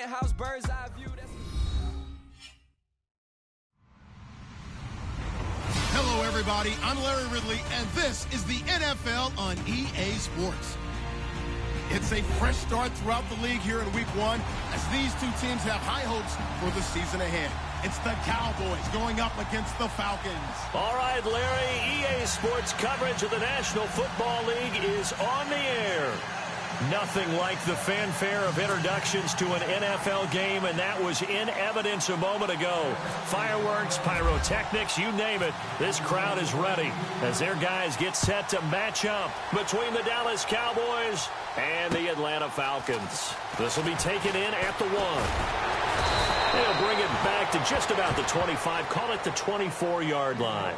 penthouse bird's eye view. Hello, everybody. I'm Larry Ridley, and this is the NFL on EA Sports. It's a fresh start throughout the league here in Week 1 as these two teams have high hopes for the season ahead. It's the Cowboys going up against the Falcons. All right, Larry, EA Sports coverage of the National Football League is on the air. Nothing like the fanfare of introductions to an NFL game, and that was in evidence a moment ago. Fireworks, pyrotechnics, you name it. This crowd is ready as their guys get set to match up between the Dallas Cowboys and the Atlanta Falcons. This will be taken in at the 1. They'll bring it back to just about the 25, call it the 24-yard line.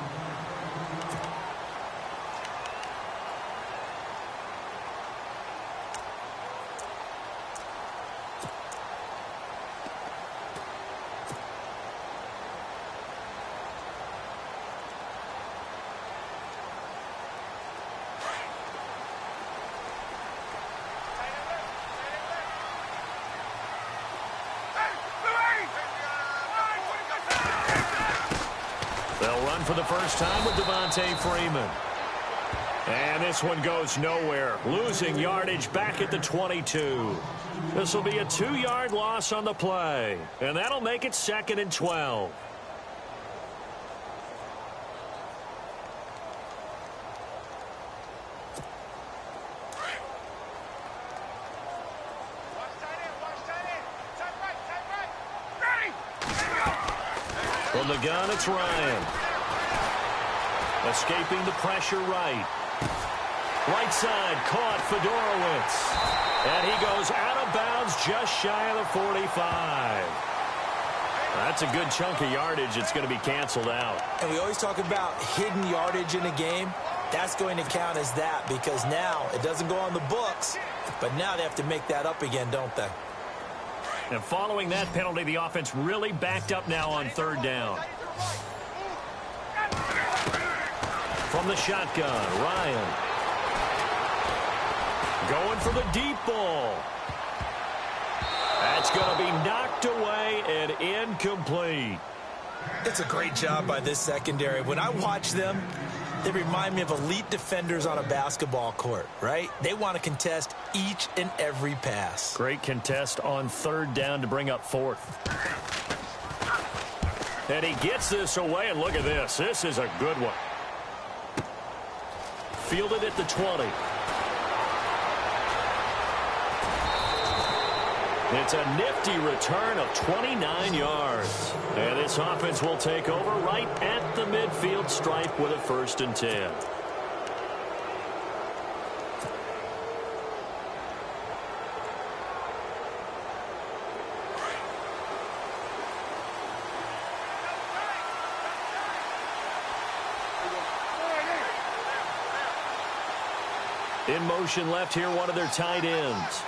For the first time with Devontae Freeman. And this one goes nowhere. Losing yardage back at the 22. This will be a 2-yard loss on the play. And that'll make it 2nd and 12. From the gun, it's Ryan. Escaping the pressure right. Right side caught Fedorowicz. And he goes out of bounds just shy of the 45. That's a good chunk of yardage. It's going to be canceled out. And we always talk about hidden yardage in a game. That's going to count as that because now it doesn't go on the books, but now they have to make that up again, don't they? And following that penalty, the offense really backed up now on 3rd down. From the shotgun, Ryan. Going for the deep ball. That's going to be knocked away and incomplete. It's a great job by this secondary. When I watch them, they remind me of elite defenders on a basketball court, right? They want to contest each and every pass. Great contest on 3rd down to bring up 4th. And he gets this away, and look at this. This is a good one. Fielded at the 20. It's a nifty return of 29 yards. And this offense will take over right at the midfield stripe with a 1st and 10. In motion left here, one of their tight ends.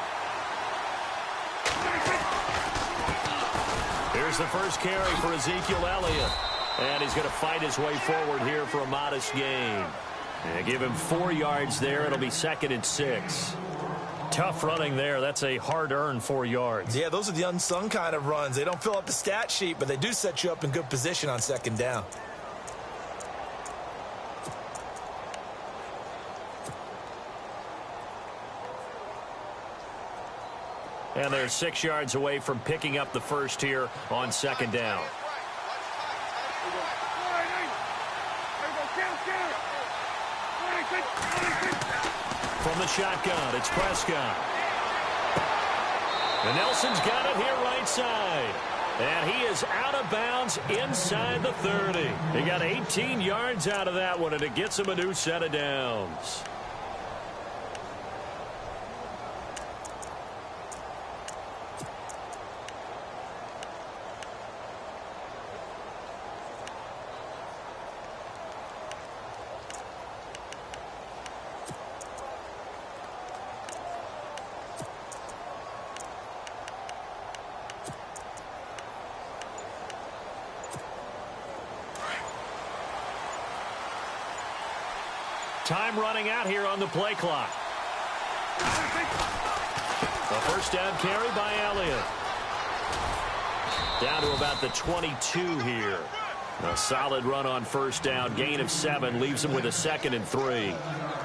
Here's the first carry for Ezekiel Elliott. And he's going to fight his way forward here for a modest gain. And give him 4 yards there. It'll be 2nd and 6. Tough running there. That's a hard-earned 4 yards. Yeah, those are the unsung kind of runs. They don't fill up the stat sheet, but they do set you up in good position on 2nd down. And they're 6 yards away from picking up the first here on 2nd down. From the shotgun, it's Prescott. And Nelson's got it here right side. And he is out of bounds inside the 30. He got 18 yards out of that one, and it gets him a new set of downs. Time running out here on the play clock. A first down carry by Elliott. Down to about the 22 here. A solid run on first down. Gain of 7 leaves him with a 2nd and 3.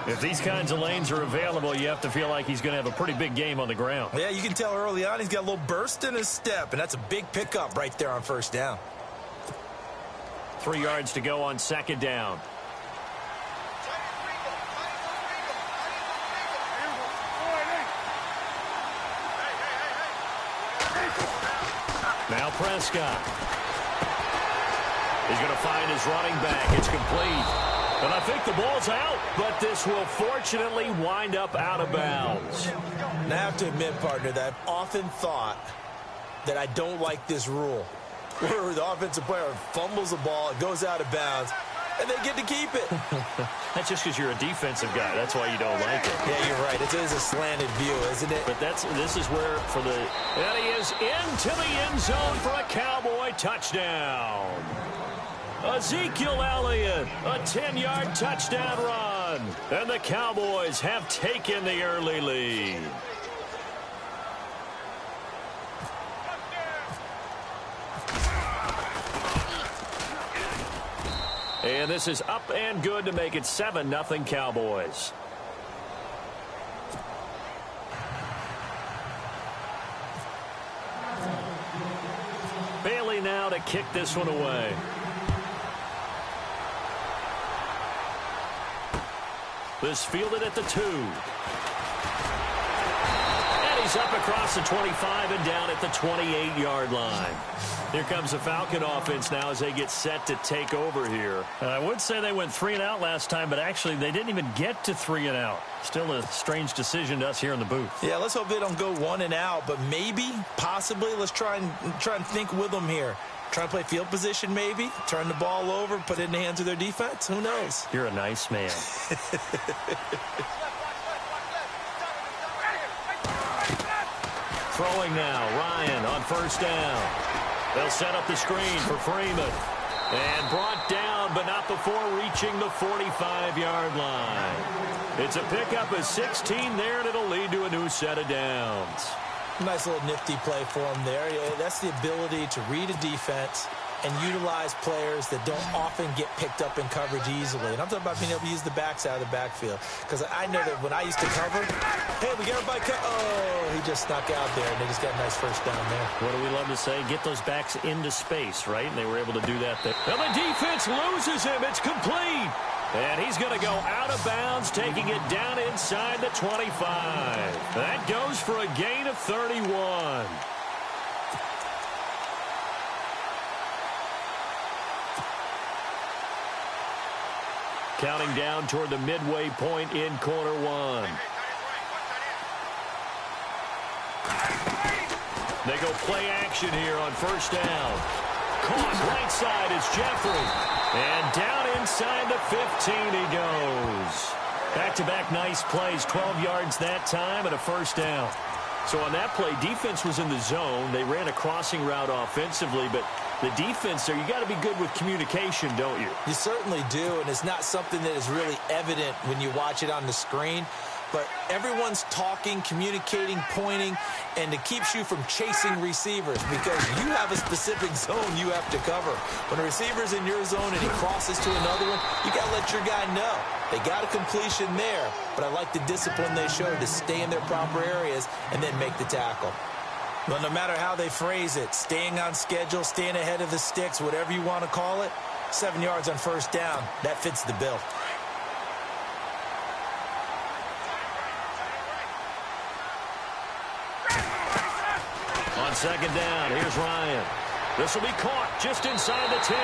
If these kinds of lanes are available, you have to feel like he's going to have a pretty big game on the ground. Yeah, you can tell early on he's got a little burst in his step, and that's a big pickup right there on first down. 3 yards to go on 2nd down. Now Prescott. He's going to find his running back. It's complete. And I think the ball's out, but this will fortunately wind up out of bounds. And I have to admit, partner, that I've often thought that I don't like this rule, where the offensive player fumbles the ball, it goes out of bounds, and they get to keep it. That's just because you're a defensive guy. That's why you don't like it. Yeah, you're right. It is a slanted view, isn't it? But this is where and he is into the end zone for a Cowboy touchdown. Ezekiel Elliott, a 10-yard touchdown run. And the Cowboys have taken the early lead. And this is up and good to make it 7-0 Cowboys. Bailey now to kick this one away. This fielded at the 2. And he's up across the 25 and down at the 28-yard line. Here comes the Falcon offense now as they get set to take over here. And I would say they went 3 and out last time, but actually they didn't even get to 3 and out. Still a strange decision to us here in the booth. Yeah, let's hope they don't go 1 and out, but maybe, possibly, let's try and think with them here. Try to play field position maybe, turn the ball over, put it in the hands of their defense. Who knows? You're a nice man. Throwing now, Ryan on first down. They'll set up the screen for Freeman. And brought down, but not before reaching the 45-yard line. It's a pickup of 16 there, and it'll lead to a new set of downs. Nice little nifty play for him there. Yeah, that's the ability to read a defense and utilize players that don't often get picked up in coverage easily. And I'm talking about being able to use the backs out of the backfield. Because I know that when I used to cover, hey, we got everybody cut. Oh, he just snuck out there, and they just got a nice first down there. What do we love to say? Get those backs into space, right? And they were able to do that there. And the defense loses him. It's complete. And he's going to go out of bounds, taking it down inside the 25. That goes for a gain of 31. Counting down toward the midway point in quarter 1. They go play action here on first down. Caught right side is Jeffrey. And down inside the 15 he goes. Back-to-back nice plays, 12 yards that time and a first down. So on that play, defense was in the zone. They ran a crossing route offensively, but the defense there, you got to be good with communication, don't you? You certainly do, and it's not something that is really evident when you watch it on the screen. But everyone's talking, communicating, pointing, and it keeps you from chasing receivers because you have a specific zone you have to cover. When a receiver's in your zone and he crosses to another one, you got to let your guy know. They got a completion there, but I like the discipline they showed to stay in their proper areas and then make the tackle. Well, no matter how they phrase it, staying on schedule, staying ahead of the sticks, whatever you want to call it, 7 yards on first down, that fits the bill. On second down, here's Ryan. This will be caught just inside the 10.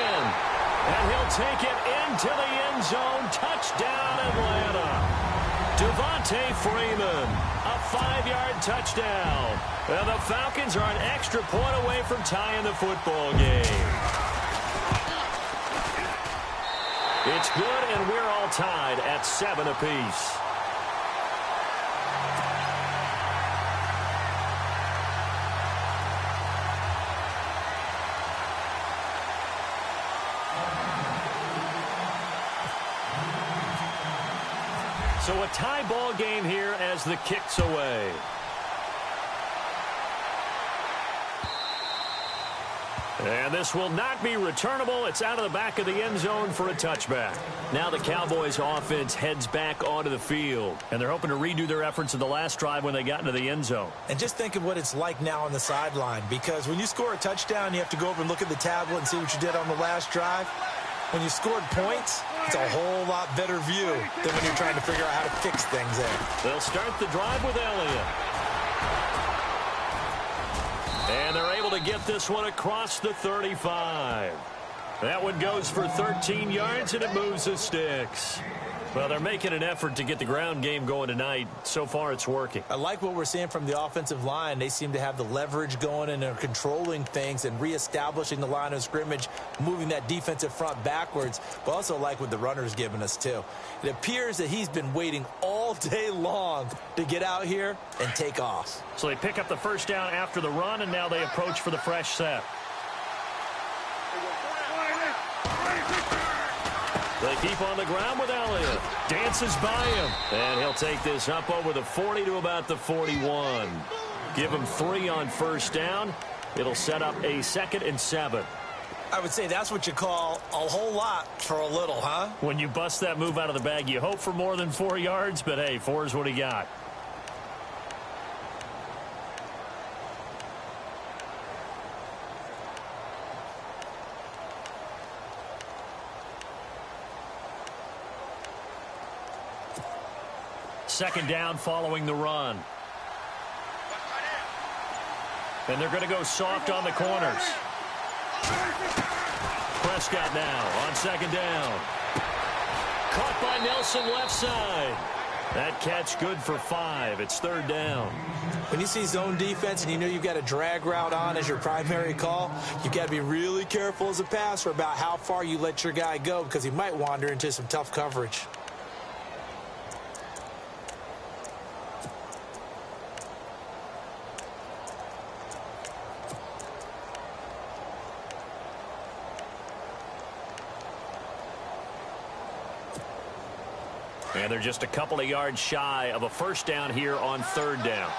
And he'll take it into the end zone. Touchdown, Atlanta. Devontae Freeman, a 5-yard touchdown. And the Falcons are an extra point away from tying the football game. It's good, and we're all tied at 7 apiece. So a tie ball game here as the kick's away. And this will not be returnable. It's out of the back of the end zone for a touchback. Now the Cowboys offense heads back onto the field. And they're hoping to redo their efforts in the last drive when they got into the end zone. And just think of what it's like now on the sideline. Because when you score a touchdown, you have to go over and look at the tablet and see what you did on the last drive. When you scored points, it's a whole lot better view than when you're trying to figure out how to fix things there. They'll start the drive with Elliott. And they're able to get this one across the 35. That one goes for 13 yards, and it moves the sticks. Well, they're making an effort to get the ground game going tonight. So far, it's working. I like what we're seeing from the offensive line. They seem to have the leverage going, and they're controlling things and reestablishing the line of scrimmage, moving that defensive front backwards. But also like what the runner's giving us, too. It appears that he's been waiting all day long to get out here and take off. So they pick up the first down after the run, and now they approach for the fresh set. They keep on the ground with Elliott. Dances by him. And he'll take this up over the 40 to about the 41. Give him 3 on first down. It'll set up a 2nd and 7. I would say that's what you call a whole lot for a little, huh? When you bust that move out of the bag, you hope for more than 4 yards, but hey, 4 is what he got. Second down following the run. And they're going to go soft on the corners. Prescott now on second down. Caught by Nelson left side. That catch good for 5. It's 3rd down. When you see zone defense and you know you've got a drag route on as your primary call, you've got to be really careful as a passer about how far you let your guy go because he might wander into some tough coverage. And they're just a couple of yards shy of a first down here on 3rd down.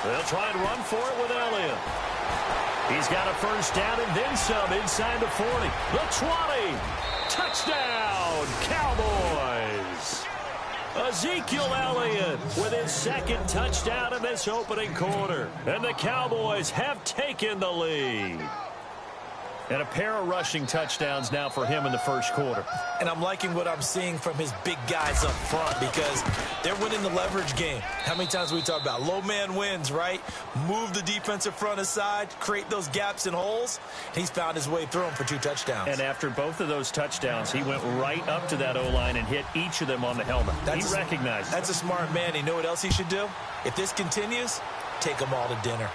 They'll try and run for it with Elliott. He's got a first down and then some inside the 40. The 20. Touchdown, Cowboys. Ezekiel Elliott with his 2nd touchdown in this opening quarter. And the Cowboys have taken the lead. And a pair of rushing touchdowns now for him in the first quarter. And I'm liking what I'm seeing from his big guys up front because they're winning the leverage game. How many times we talk about low man wins, right? Move the defensive front aside, create those gaps and holes. He's found his way through them for 2 touchdowns. And after both of those touchdowns, he went right up to that O-line and hit each of them on the helmet. He recognized it. That's a smart man. You know what else he should do? If this continues, take them all to dinner.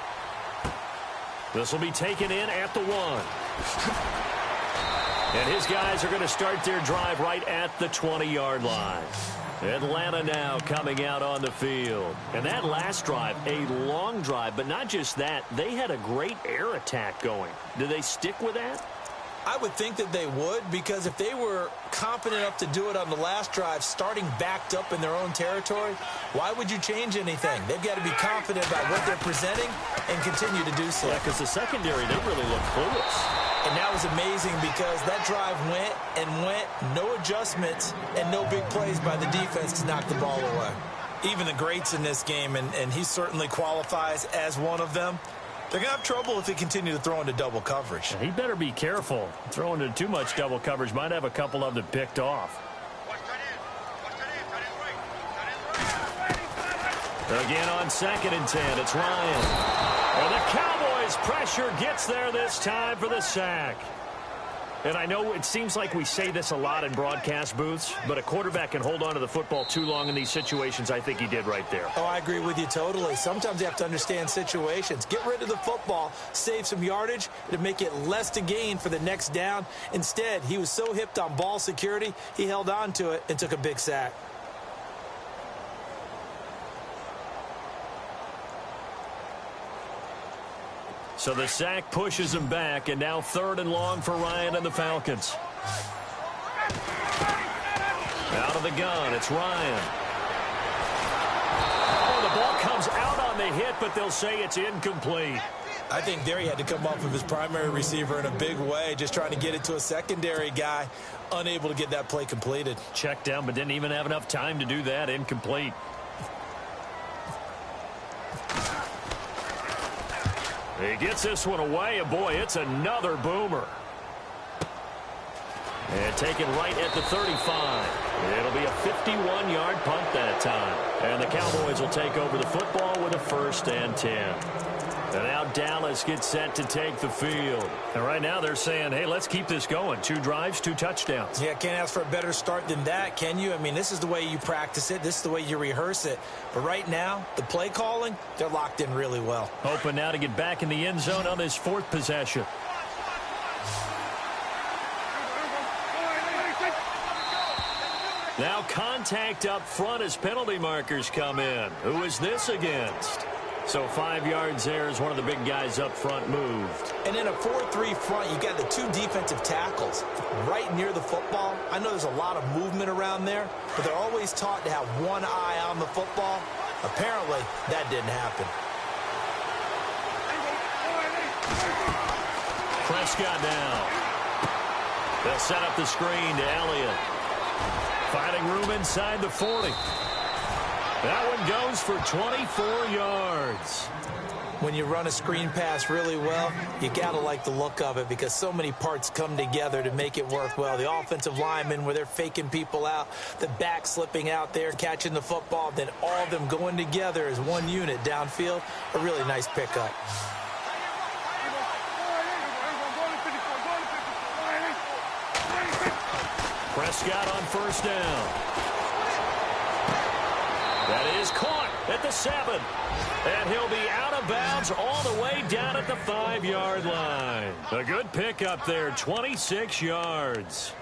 This will be taken in at the 1. And his guys are going to start their drive right at the 20-yard line. Atlanta now coming out on the field. And that last drive, a long drive, but not just that. They had a great air attack going. Do they stick with that? I would think that they would, because if they were confident enough to do it on the last drive, starting backed up in their own territory, why would you change anything? They've got to be confident about what they're presenting and continue to do so. Yeah, because the secondary, they really looked clueless. And that was amazing because that drive went and went, no adjustments and no big plays by the defense to knock the ball away. Even the greats in this game, and he certainly qualifies as one of them, they're going to have trouble if they continue to throw into double coverage. He better be careful. Throwing into too much double coverage might have a couple of them picked off. Again on 2nd and 10, it's Ryan. And the Cowboys pressure gets there this time for the sack. And I know it seems like we say this a lot in broadcast booths, but a quarterback can hold on to the football too long in these situations. I think he did right there. Oh, I agree with you totally. Sometimes you have to understand situations. Get rid of the football, save some yardage to make it less to gain for the next down. Instead, he was so hipped on ball security, he held on to it and took a big sack. So the sack pushes him back, and now 3rd and long for Ryan and the Falcons. Out of the gun, it's Ryan. Oh, the ball comes hit, but they'll say it's incomplete. I think there he had to come off of his primary receiver in a big way, just trying to get it to a secondary guy, unable to get that play completed. Checked down, but didn't even have enough time to do that. Incomplete. He gets this one away, and boy, it's another boomer. And taken right at the 35. It'll be a 51-yard punt that time. And the Cowboys will take over the football with a 1st and 10. And now Dallas gets set to take the field. And right now they're saying, hey, let's keep this going. 2 drives, 2 touchdowns. Yeah, can't ask for a better start than that, can you? I mean, this is the way you practice it. This is the way you rehearse it. But right now, the play calling, they're locked in really well. Hoping now to get back in the end zone on this 4th possession. Now contact up front as penalty markers come in. Who is this against? So 5 yards there as one of the big guys up front moved. And in a 4-3 front, you got the 2 defensive tackles right near the football. I know there's a lot of movement around there, but they're always taught to have one eye on the football. Apparently, that didn't happen. Prescott now. They'll set up the screen to Elliott. Finding room inside the 40. That one goes for 24 yards. When you run a screen pass really well, you got to like the look of it because so many parts come together to make it work well. The offensive linemen where they're faking people out, the back slipping out there, catching the football, then all of them going together as one unit downfield. A really nice pickup. Prescott on 1st down. That is caught at the 7. And he'll be out of bounds all the way down at the 5-yard line. A good pickup there, 26 yards.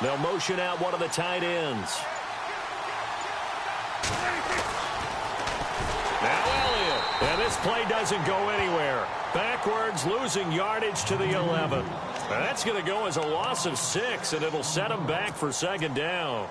They'll motion out one of the tight ends. Now Elliott. And this play doesn't go anywhere. Backwards, losing yardage to the 11. That's going to go as a loss of 6, and it'll set them back for 2nd down.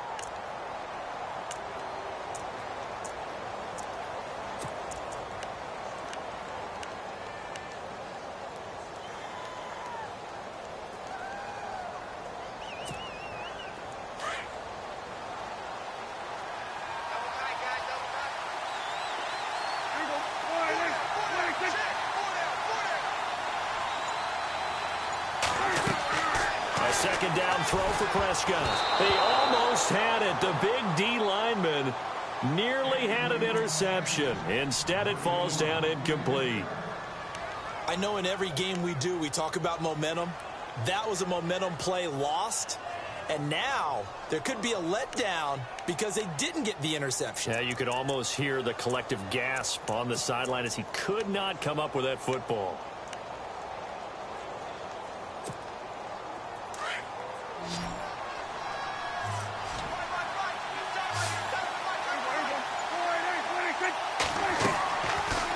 Second down throw for Prescott. They almost had it. The big D lineman nearly had an interception. Instead, it falls down incomplete. I know in every game we do, we talk about momentum. That was a momentum play lost. And now there could be a letdown because they didn't get the interception. Yeah, you could almost hear the collective gasp on the sideline as he could not come up with that football.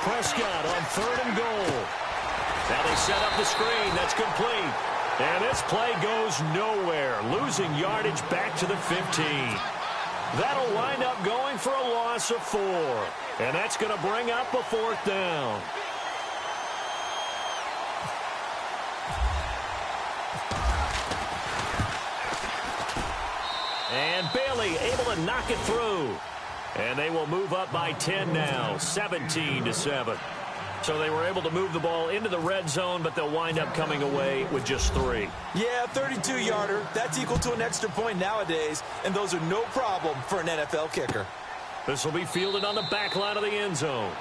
Prescott on 3rd and goal. Now they set up the screen. That's complete. And this play goes nowhere. Losing yardage back to the 15. That'll wind up going for a loss of 4. And that's going to bring up a 4th down. And Bailey able to knock it through. And they will move up by 10 now, 17-7. So they were able to move the ball into the red zone, but they'll wind up coming away with just 3. Yeah, 32-yarder. That's equal to an extra point nowadays, and those are no problem for an NFL kicker. This will be fielded on the back line of the end zone.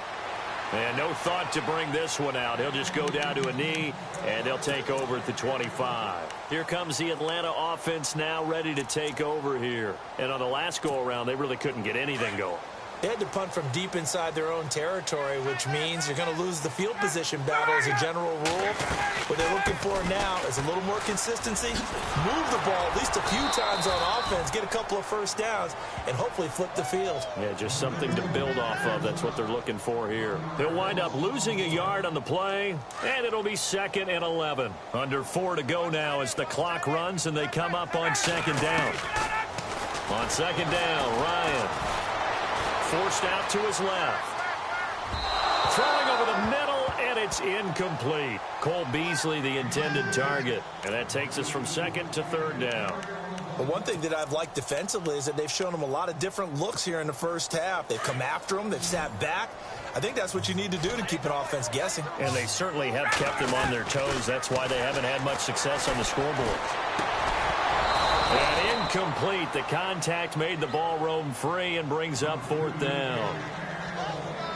And no thought to bring this one out. He'll just go down to a knee, and they'll take over at the 25. Here comes the Atlanta offense now ready to take over here. And on the last go-around, they really couldn't get anything going. They had to punt from deep inside their own territory, which means you're going to lose the field position battle as a general rule. What they're looking for now is a little more consistency, move the ball at least a few times on offense, get a couple of first downs, and hopefully flip the field. Yeah, just something to build off of. That's what they're looking for here. He'll wind up losing a yard on the play, and it'll be 2nd and 11. Under 4 to go now as the clock runs, and they come up on 2nd down. On 2nd down, Ryan forced out to his left. Throwing over the middle, and it's incomplete. Cole Beasley, the intended target. And that takes us from 2nd to 3rd down. But one thing that I've liked defensively is that they've shown them a lot of different looks here in the first half. They've come after them. They've sat back. I think that's what you need to do to keep an offense guessing. And they certainly have kept them on their toes. That's why they haven't had much success on the scoreboard. And incomplete. The contact made the ball roam free and brings up 4th down.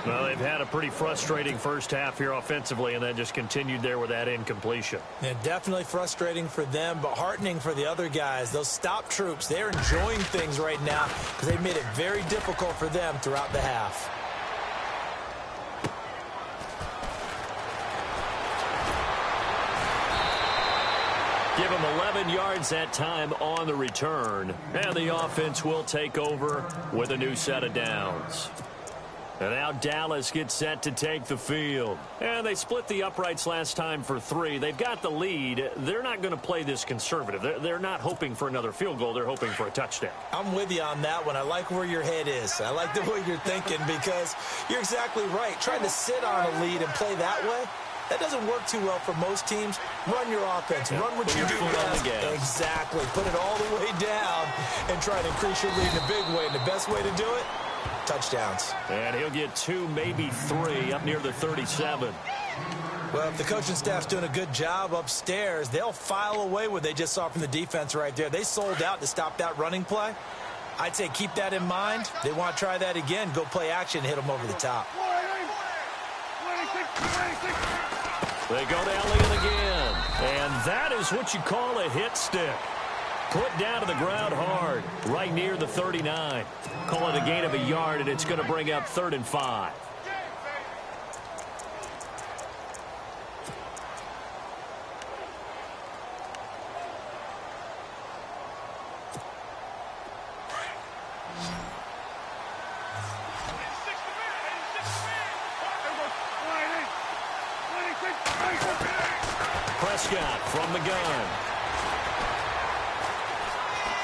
Well, they've had a pretty frustrating first half here offensively, and then just continued there with that incompletion. Yeah, definitely frustrating for them, but heartening for the other guys. Those stop troops, they're enjoying things right now because they've made it very difficult for them throughout the half. Give them 11 yards that time on the return. And the offense will take over with a new set of downs. And now Dallas gets set to take the field. And they split the uprights last time for 3. They've got the lead. They're not going to play this conservative. They're not hoping for another field goal. They're hoping for a touchdown. I'm with you on that one. I like where your head is. I like the way you're thinking because you're exactly right. Trying to sit on a lead and play that way, that doesn't work too well for most teams. Run your offense. Run what you do best. Exactly. Put it all the way down and try to increase your lead in a big way. And the best way to do it, touchdowns. And he'll get 2, maybe 3 up near the 37. Well, if the coaching staff's doing a good job upstairs, they'll file away what they just saw from the defense right there. They sold out to stop that running play. I'd say keep that in mind. They want to try that again. Go play action, hit them over the top. They go to Elliott again. And that is what you call a hit stick. Put down to the ground hard, right near the 39. Call it a gain of a yard, and it's going to bring up 3rd and 5. Prescott from the gun.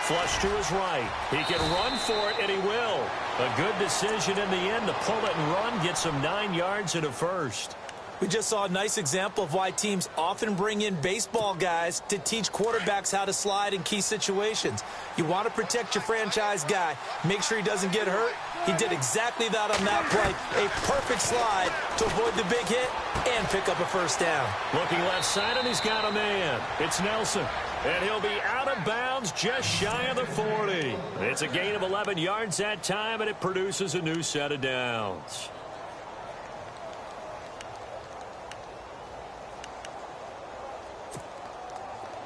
Flush to his right. He can run for it, and he will. A good decision in the end to pull it and run, get some 9 yards and a first. We just saw a nice example of why teams often bring in baseball guys to teach quarterbacks how to slide in key situations. You want to protect your franchise guy. Make sure he doesn't get hurt. He did exactly that on that play. A perfect slide to avoid the big hit and pick up a first down. Looking left side, and he's got a man. It's Nelson. And he'll be out of bounds just shy of the 40. It's a gain of 11 yards that time, and it produces a new set of downs.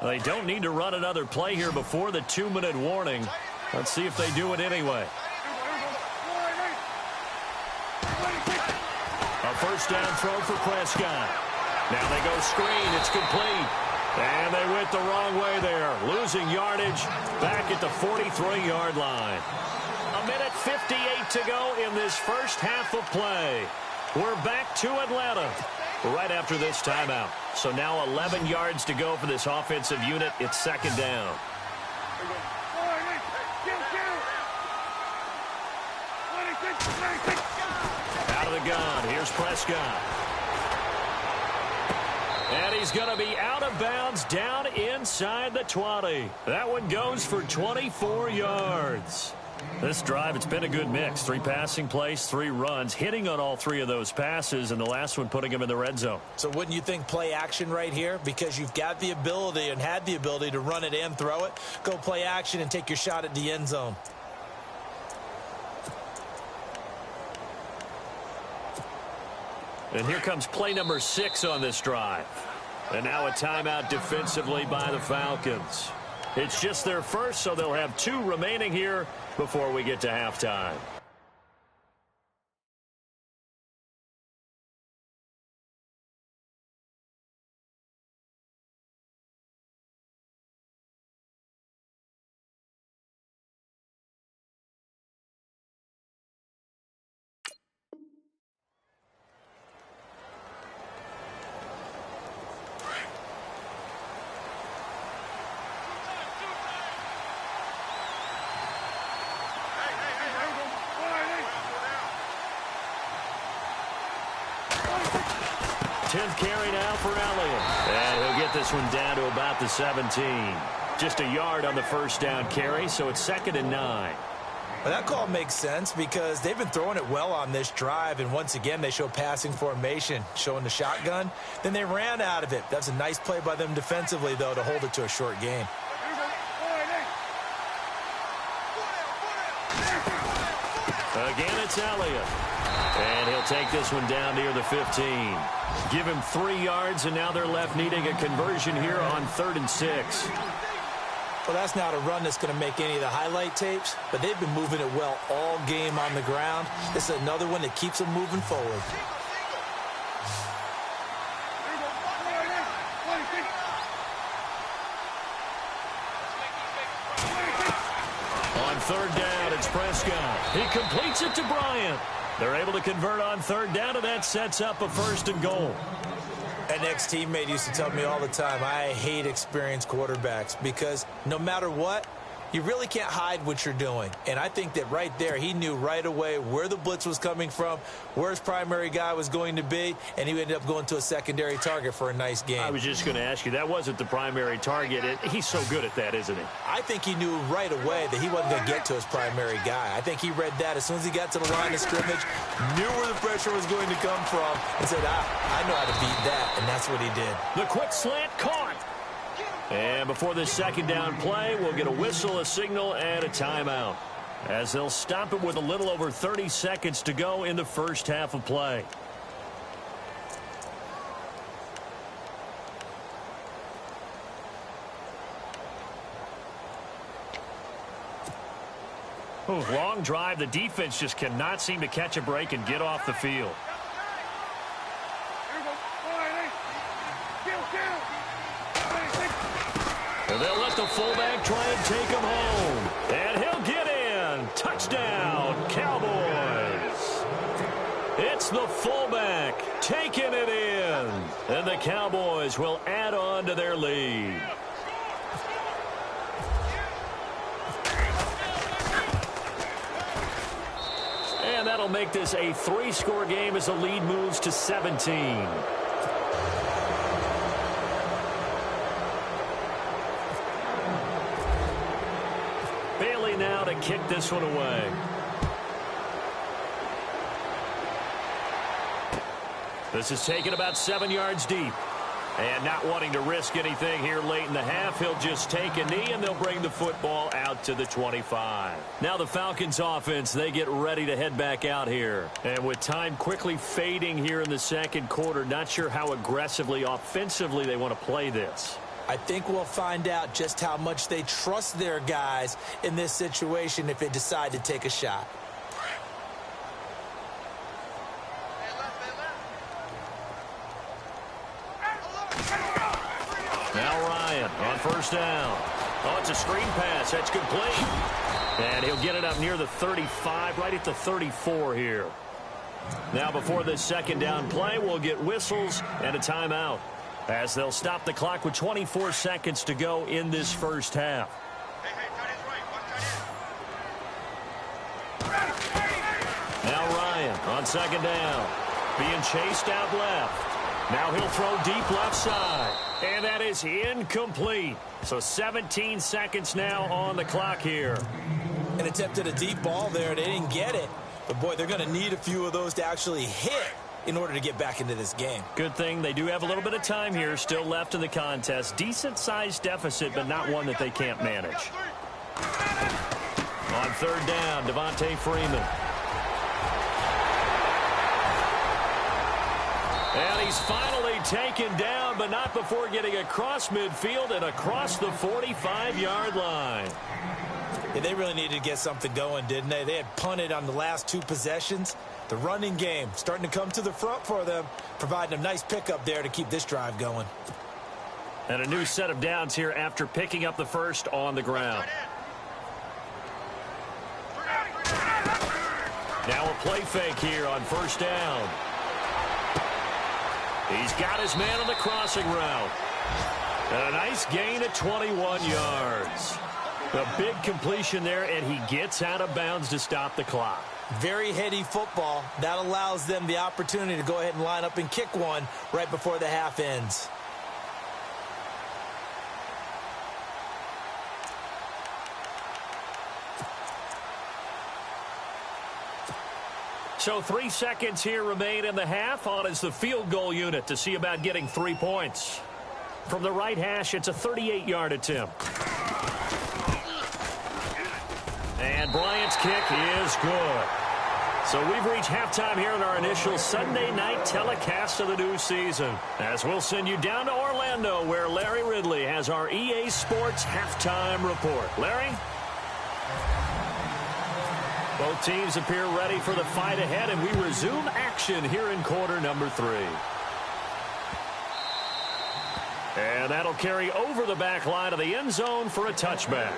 They don't need to run another play here before the 2-minute warning. Let's see if they do it anyway. A first down throw for Prescott. Now they go screen. It's complete. And they went the wrong way there. Losing yardage back at the 43-yard line. 1:58 to go in this first half of play. We're back to Atlanta right after this timeout. So now 11 yards to go for this offensive unit. It's 2nd down. Out of the gun. Here's Prescott. And he's going to be out of bounds down inside the 20. That one goes for 24 yards. This drive, it's been a good mix. 3 passing plays, 3 runs, hitting on all 3 of those passes, and the last one putting him in the red zone. So wouldn't you think play action right here? Because you've got the ability and had the ability to run it and throw it. Go play action and take your shot at the end zone. And here comes play number 6 on this drive. And now a timeout defensively by the Falcons. It's just their first, so they'll have 2 remaining here before we get to halftime. 10th carry now for Elliott. And he'll get this one down to about the 17. Just a yard on the first down carry, so it's 2nd and 9. Well, that call makes sense because they've been throwing it well on this drive, and once again, they show passing formation, showing the shotgun. Then they ran out of it. That's a nice play by them defensively, though, to hold it to a short gain. Again, it's Elliott. And he'll take this one down near the 15. Give him 3 yards, and now they're left needing a conversion here on 3rd and 6. Well, that's not a run that's going to make any of the highlight tapes, but they've been moving it well all game on the ground. This is another one that keeps them moving forward. On 3rd down, it's Prescott. He completes it to Bryant. They're able to convert on 3rd down, and that sets up a 1st and goal. An ex-teammate used to tell me all the time, I hate experienced quarterbacks because no matter what, you really can't hide what you're doing. And I think that right there, he knew right away where the blitz was coming from, where his primary guy was going to be, and he ended up going to a secondary target for a nice game. I was just going to ask you, that wasn't the primary target. He's so good at that, isn't he? I think he knew right away that he wasn't going to get to his primary guy. I think he read that as soon as he got to the line of scrimmage, knew where the pressure was going to come from, and said, I know how to beat that, and that's what he did. The quick slant caught. And before this 2nd down play, we'll get a whistle, a signal, and a timeout, as they'll stop it with a little over 30 seconds to go in the first half of play. Long drive. The defense just cannot seem to catch a break and get off the field. They'll let the fullback try and take him home. And he'll get in. Touchdown, Cowboys. It's the fullback taking it in. And the Cowboys will add on to their lead. And that'll make this a 3-score game as the lead moves to 17. Now to kick this one away. This is taken about 7 yards deep. And not wanting to risk anything here late in the half, he'll just take a knee and they'll bring the football out to the 25. Now the Falcons offense, they get ready to head back out here. And with time quickly fading here in the 2nd quarter, not sure how aggressively, offensively they want to play this. I think we'll find out just how much they trust their guys in this situation if they decide to take a shot. Now Ryan on 1st down. Oh, it's a screen pass. That's complete. And he'll get it up near the 35, right at the 34 here. Now before this 2nd down play, we'll get whistles and a timeout, as they'll stop the clock with 24 seconds to go in this first half. Now Ryan on 2nd down. Being chased out left. Now he'll throw deep left side. And that is incomplete. So 17 seconds now on the clock here. An attempt at a deep ball there. They didn't get it. But, boy, they're going to need a few of those to actually hit in order to get back into this game. Good thing they do have a little bit of time here still left in the contest. Decent-sized deficit, but not one that they can't manage. On 3rd down, Devontae Freeman. And he's finally taken down, but not before getting across midfield and across the 45-yard line. Yeah, they really needed to get something going, didn't they? They had punted on the last 2 possessions. The running game starting to come to the front for them, providing a nice pickup there to keep this drive going. And a new set of downs here after picking up the first on the ground. Now a play fake here on 1st down. He's got his man on the crossing route. And a nice gain of 21 yards. A big completion there, and he gets out of bounds to stop the clock. Very heady football. That allows them the opportunity to go ahead and line up and kick one right before the half ends. So 3 seconds here remain in the half. On is the field goal unit to see about getting 3 points. From the right hash, it's a 38-yard attempt. And Bryant's kick is good. So we've reached halftime here in our initial Sunday night telecast of the new season, as we'll send you down to Orlando, where Larry Ridley has our EA Sports halftime report. Larry? Both teams appear ready for the fight ahead, and we resume action here in quarter number 3. And that'll carry over the back line of the end zone for a touchback.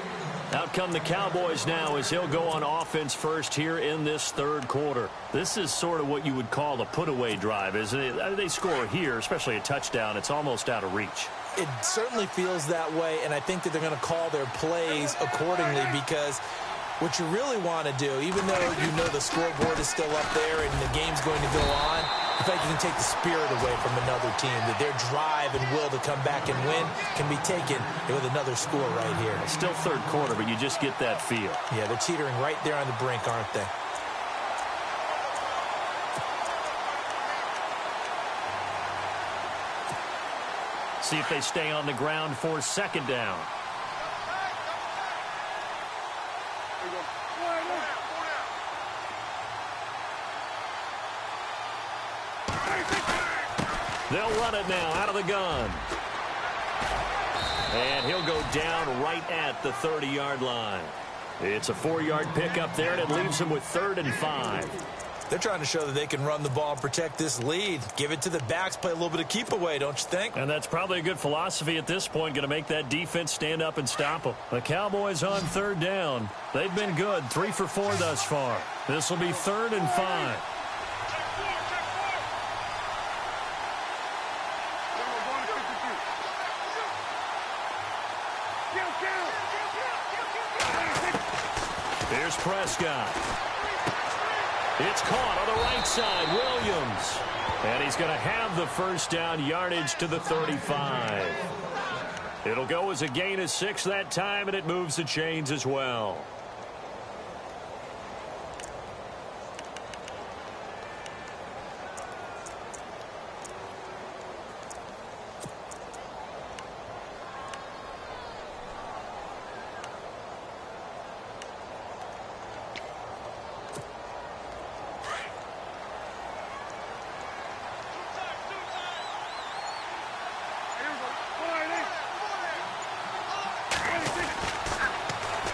Out come the Cowboys now as he'll go on offense first here in this third quarter. This is sort of what you would call a put-away drive, isn't it? They score here, especially a touchdown. It's almost out of reach. It certainly feels that way, and I think that they're going to call their plays accordingly, because what you really want to do, even though you know the scoreboard is still up there and the game's going to go on, I think you can take the spirit away from another team, that their drive and will to come back and win can be taken with another score right here. It's still third quarter, but you just get that feel. Yeah, they're teetering right there on the brink, aren't they? See if they stay on the ground for second down. They'll run it now out of the gun. And he'll go down right at the 30-yard line. It's a 4-yard pickup there, and it leaves them with 3rd and 5. They're trying to show that they can run the ball and protect this lead. Give it to the backs, play a little bit of keep away, don't you think? And that's probably a good philosophy at this point, going to make that defense stand up and stop them. The Cowboys on 3rd down. They've been good, 3 for 4 thus far. This will be 3rd and 5. Here's Prescott. It's caught on the right side, Williams. And he's going to have the first down, yardage to the 35. It'll go as a gain of 6 that time, and it moves the chains as well.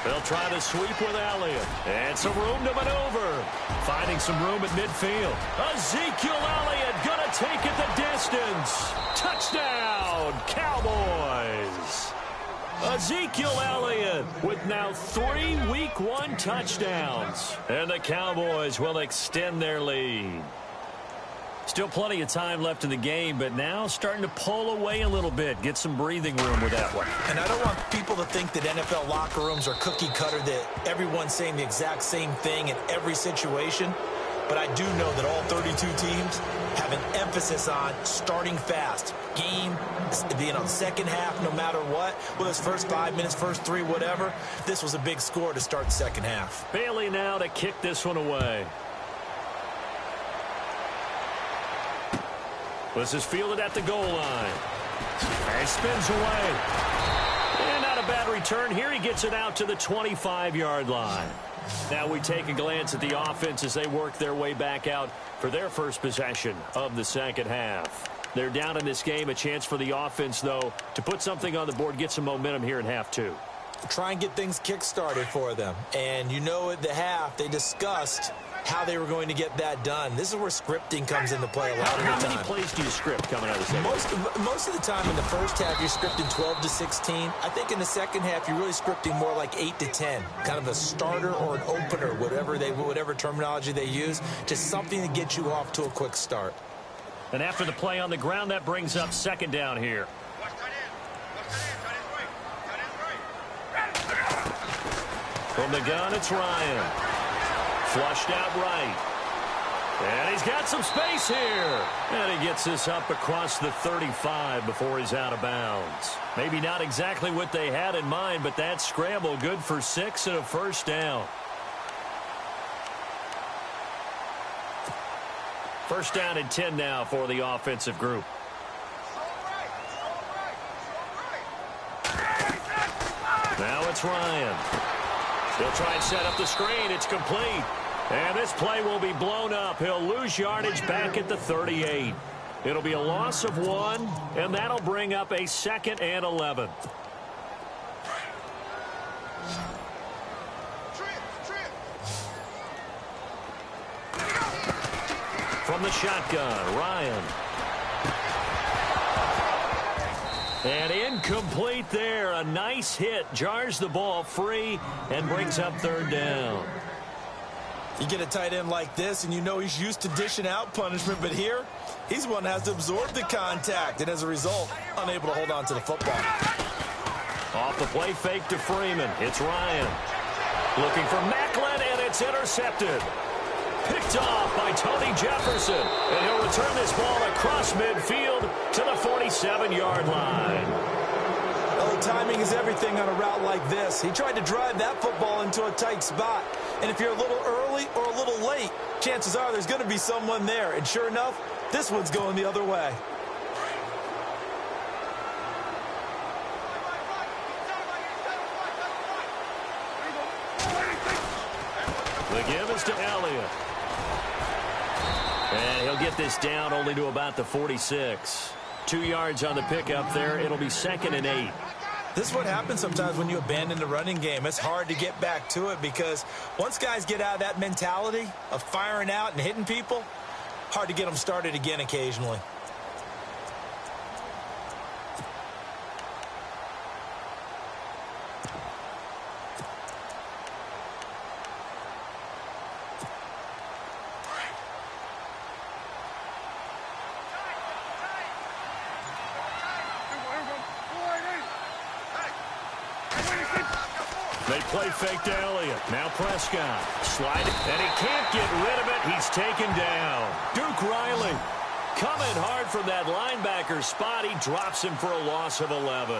They'll try to sweep with Elliott. And some room to maneuver. Finding some room at midfield. Ezekiel Elliott going to take it the distance. Touchdown, Cowboys. Ezekiel Elliott with now 3 Week 1 touchdowns. And the Cowboys will extend their lead. Still plenty of time left in the game, but now starting to pull away a little bit. Get some breathing room with that one. And I don't want people to think that NFL locker rooms are cookie cutter, that everyone's saying the exact same thing in every situation. But I do know that all 32 teams have an emphasis on starting fast. Game, second half, no matter what. Whether it's first 5 minutes, first 3, whatever. This was a big score to start the second half. Bailey now to kick this one away. This is fielded at the goal line. And spins away. And not a bad return here. He gets it out to the 25-yard line. Now we take a glance at the offense as they work their way back out for their first possession of the second half. They're down in this game. A chance for the offense, though, to put something on the board, get some momentum here in half 2. Try and get things kick-started for them. And you know at the half, they discussed how they were going to get that done. This is where scripting comes into play a lot of the time. How many plays do you script coming out of the second half? Most of the time in the first half, you're scripting 12 to 16. I think in the second half, you're really scripting more like 8 to 10. Kind of a starter or an opener, whatever terminology they use. Just something to get you off to a quick start. And after the play on the ground, that brings up second down here. From the gun, it's Ryan. Flushed out right. And he's got some space here. And he gets this up across the 35 before he's out of bounds. Maybe not exactly what they had in mind, but that scramble good for 6 and a first down. First down and 10 now for the offensive group. Now it's Ryan. He'll try and set up the screen. It's complete. And this play will be blown up. He'll lose yardage back at the 38. It'll be a loss of 1, and that'll bring up a 2nd and 11. From the shotgun, Ryan. And incomplete there. A nice hit. Jars the ball free and brings up 3rd down. You get a tight end like this, and you know he's used to dishing out punishment, but here, he's one that has to absorb the contact, and as a result, unable to hold on to the football. Off the play fake to Freeman. It's Ryan. Looking for Macklin, and it's intercepted. Picked off by Tony Jefferson, and he'll return this ball across midfield to the 47-yard line. Well, timing is everything on a route like this. He tried to drive that football into a tight spot, and if you're a little early or a little late, chances are there's going to be someone there, and sure enough, this one's going the other way. The give is to Elliott. And he'll get this down only to about the 46. 2 yards on the pickup there. It'll be 2nd and 8. This is what happens sometimes when you abandon the running game. It's hard to get back to it because once guys get out of that mentality of firing out and hitting people, hard to get them started again occasionally. They play fake to Elliott. Now Prescott. Sliding. And he can't get rid of it. He's taken down. Duke Riley coming hard from that linebacker spot. He drops him for a loss of 11.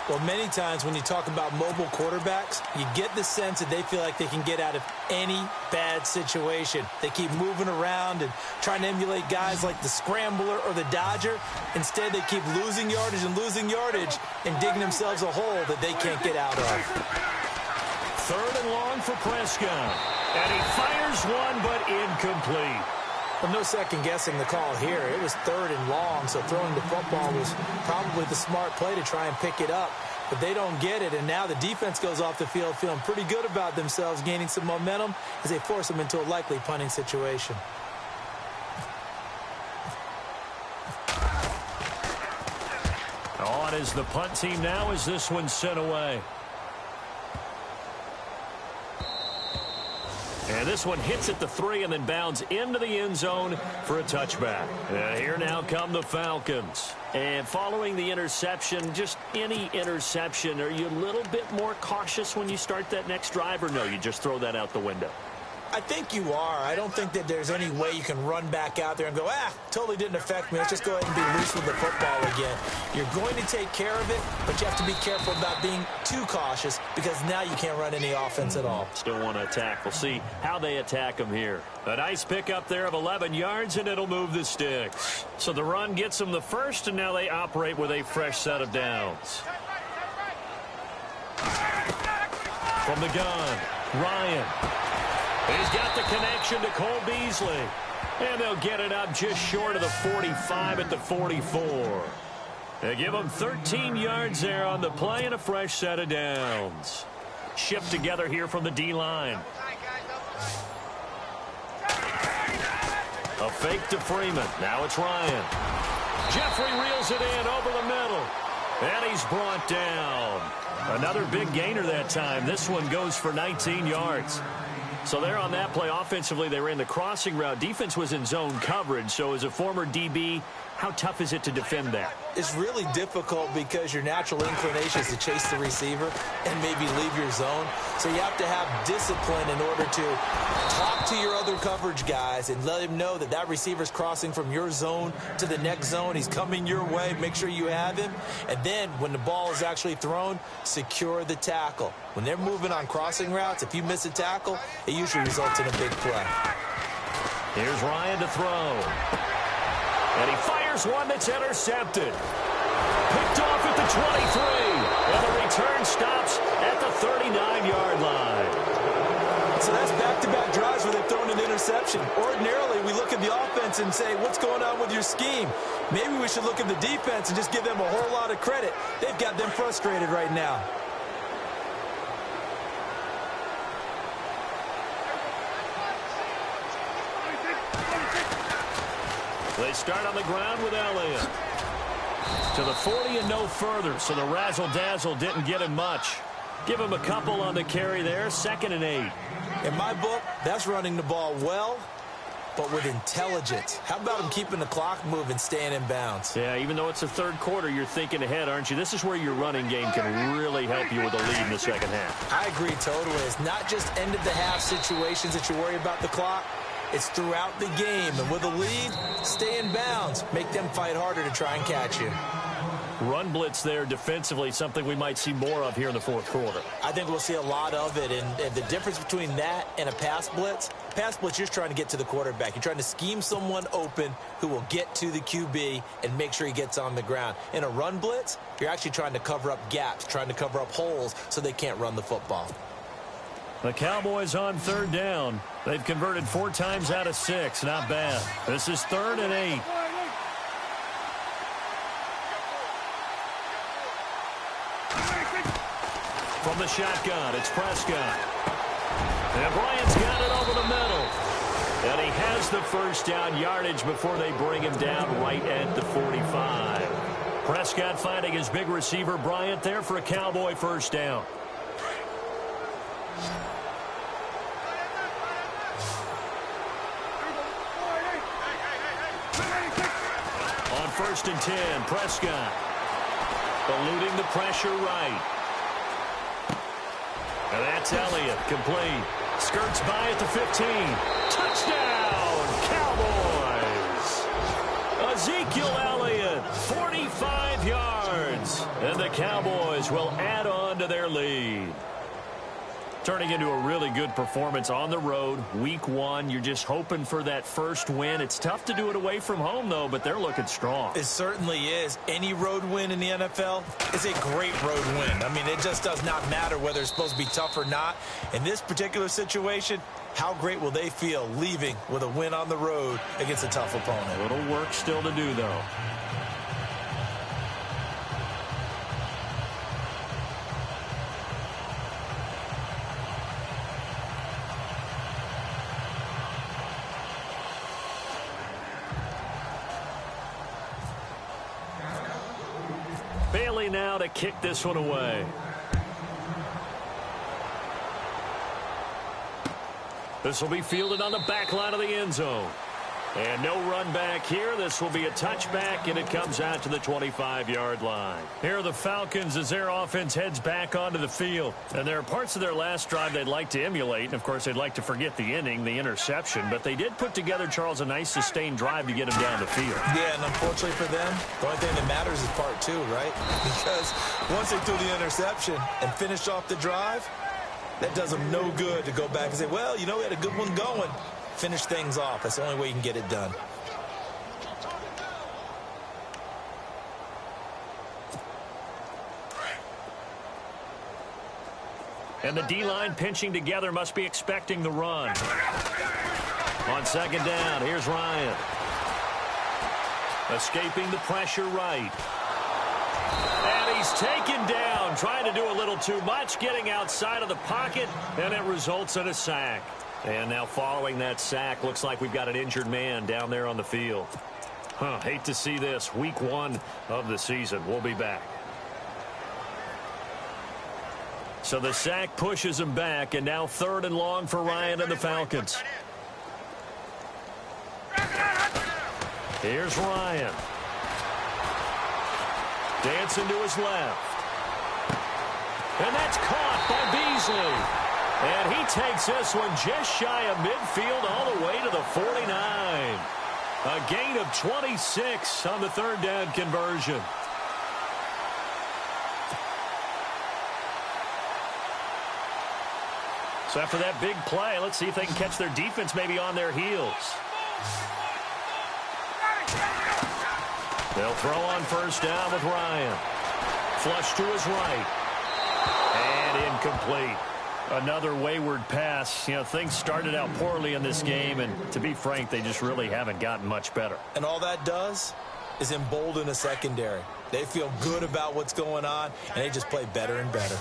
Well, many times when you talk about mobile quarterbacks, you get the sense that they feel like they can get out of any bad situation. They keep moving around and trying to emulate guys like the Scrambler or the Dodger. Instead, they keep losing yardage and digging themselves a hole that they can't get out of. 3rd and long for Prescott. And he fires one, but incomplete. Well, no second-guessing the call here. It was 3rd and long, so throwing the football was probably the smart play to try and pick it up. But they don't get it, and now the defense goes off the field feeling pretty good about themselves, gaining some momentum as they force them into a likely punting situation. On is the punt team now as this one's sent away. And this one hits at the 3 and then bounds into the end zone for a touchback. Here now come the Falcons. And following the interception, just any interception, are you a little bit more cautious when you start that next drive, or no, you just throw that out the window? I think you are. I don't think that there's any way you can run back out there and go, totally didn't affect me. Let's just go ahead and be loose with the football again. You're going to take care of it, but you have to be careful about being too cautious because now you can't run any offense at all. Still want to attack. We'll see how they attack them here. A nice pickup there of 11 yards, and it'll move the sticks. So the run gets them the first, and now they operate with a fresh set of downs. From the gun, Ryan. He's got the connection to Cole Beasley. And they'll get it up just short of the 45 at the 44. They give them 13 yards there on the play and a fresh set of downs. Shift together here from the D-line. A fake to Freeman. Now it's Ryan. Jeffrey reels it in over the middle. And he's brought down. Another big gainer that time. This one goes for 19 yards. So there on that play, offensively, they ran the crossing route. Defense was in zone coverage. So as a former DB, How tough is it to defend that? It's really difficult because your natural inclination is to chase the receiver and maybe leave your zone. So you have to have discipline in order to talk to your other coverage guys and let him know that that receiver's crossing from your zone to the next zone. He's coming your way. Make sure you have him. And then when the ball is actually thrown, secure the tackle. When they're moving on crossing routes, if you miss a tackle, it usually results in a big play. Here's Ryan to throw. And he fires one that's intercepted. Picked off at the 23. And the return stops at the 39-yard line. So that's back-to-back drives where they've thrown an interception. Ordinarily, we look at the offense and say, what's going on with your scheme? Maybe we should look at the defense and just give them a whole lot of credit. They've got them frustrated right now. They start on the ground with Elliott. To the 40 and no further, so the razzle-dazzle didn't get him much. Give him a couple on the carry there, 2nd and 8. In my book, that's running the ball well, but with intelligence. How about him keeping the clock moving, staying in bounds? Yeah, even though it's the third quarter, you're thinking ahead, aren't you? This is where your running game can really help you with a lead in the second half. I agree totally. It's not just end-of-the-half situations that you worry about the clock. It's throughout the game. And with a lead, stay in bounds. Make them fight harder to try and catch you. Run blitz there defensively, something we might see more of here in the fourth quarter. I think we'll see a lot of it. And the difference between that and a pass blitz, you're just trying to get to the quarterback. You're trying to scheme someone open who will get to the QB and make sure he gets on the ground. In a run blitz, you're actually trying to cover up gaps, trying to cover up holes so they can't run the football. The Cowboys on 3rd down. They've converted 4 times out of 6. Not bad. This is 3rd and 8. From the shotgun, it's Prescott. And Bryant's got it over the middle. And he has the first down yardage before they bring him down right at the 45. Prescott finding his big receiver Bryant there for a Cowboy first down. On 1st and 10, Prescott eluding the pressure right. And that's Elliott, complete. Skirts by at the 15. Touchdown, Cowboys! Ezekiel Elliott, 45 yards. And the Cowboys will add on to their lead. Turning into a really good performance on the road. Week 1, you're just hoping for that first win. It's tough to do it away from home, though, but they're looking strong. It certainly is. Any road win in the NFL is a great road win. I mean, it just does not matter whether it's supposed to be tough or not. In this particular situation, how great will they feel leaving with a win on the road against a tough opponent? A little work still to do, though. Bailey now to kick this one away. This will be fielded on the back line of the end zone. And no run back here. This will be a touchback, and it comes out to the 25-yard line. Here are the Falcons as their offense heads back onto the field. And there are parts of their last drive they'd like to emulate. And, of course, they'd like to forget the inning, the interception. But they did put together, Charles, a nice sustained drive to get him down the field. Yeah, and unfortunately for them, the only thing that matters is part 2, right? Because once they threw the interception and finished off the drive, that does them no good to go back and say, well, you know, we had a good one going. Finish things off. That's the only way you can get it done. And the D-line pinching together must be expecting the run. On 2nd down, here's Ryan. Escaping the pressure right. And he's taken down, trying to do a little too much, getting outside of the pocket, and it results in a sack. And now following that sack, looks like we've got an injured man down there on the field. Hate to see this. Week 1 of the season. We'll be back. So the sack pushes him back, and now 3rd and long for Ryan and the Falcons. Here's Ryan. Dancing to his left. And that's caught by Beasley. And he takes this one just shy of midfield all the way to the 49. A gain of 26 on the third down conversion. So after that big play, let's see if they can catch their defense maybe on their heels. They'll throw on first down with Ryan. Flush to his right. And incomplete. Another wayward pass. You know, things started out poorly in this game, and to be frank, they just really haven't gotten much better. And all that does is embolden a secondary. They feel good about what's going on, and they just play better and better.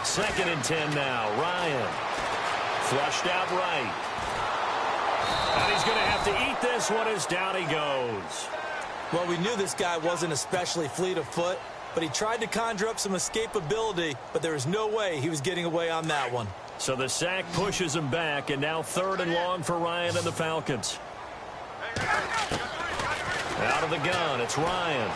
2nd and 10 now. Ryan. Flushed out right. And he's going to have to eat this one as down he goes. Well, we knew this guy wasn't especially fleet of foot, but he tried to conjure up some escapability, but there was no way he was getting away on that one. So the sack pushes him back, and now 3rd and long for Ryan and the Falcons. Out of the gun, it's Ryan.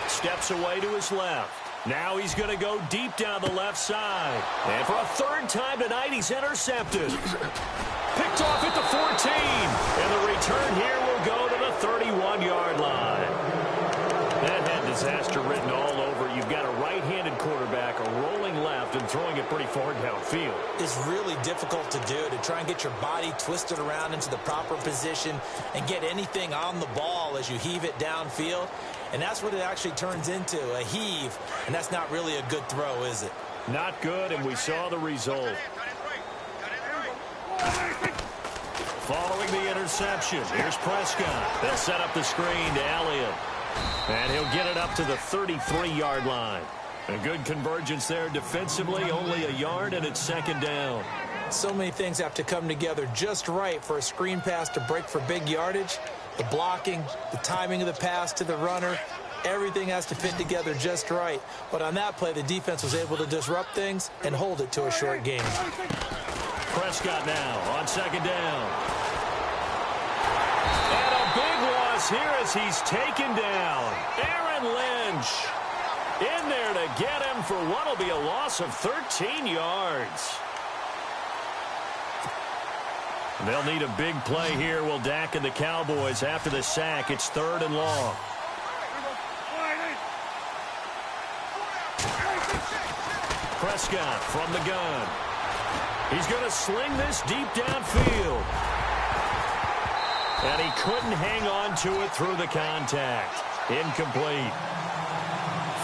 Steps away to his left. Now he's going to go deep down the left side. And for a 3rd time tonight, he's intercepted. Picked off at the 14. And the return here will go to the 31-yard line. That had disaster written all over it. You've got a right-handed quarterback, a rolling left, and throwing it pretty far downfield. It's really difficult to do, to try and get your body twisted around into the proper position and get anything on the ball as you heave it downfield. And that's what it actually turns into, a heave. And that's not really a good throw, is it? Not good, and we saw the result. Following the interception, here's Prescott. They'll set up the screen to Elliott. And he'll get it up to the 33-yard line. A good convergence there defensively, only a yard, and it's 2nd down. So many things have to come together just right for a screen pass to break for big yardage. The blocking, the timing of the pass to the runner, everything has to fit together just right. But on that play, the defense was able to disrupt things and hold it to a short game. Prescott now on 2nd down. And a big loss here as he's taken down. Aaron Lynch in there to get him for what will be a loss of 13 yards. They'll need a big play here, will Dak and the Cowboys after the sack. It's 3rd and long. Prescott from the gun. He's going to sling this deep downfield. And he couldn't hang on to it through the contact. Incomplete.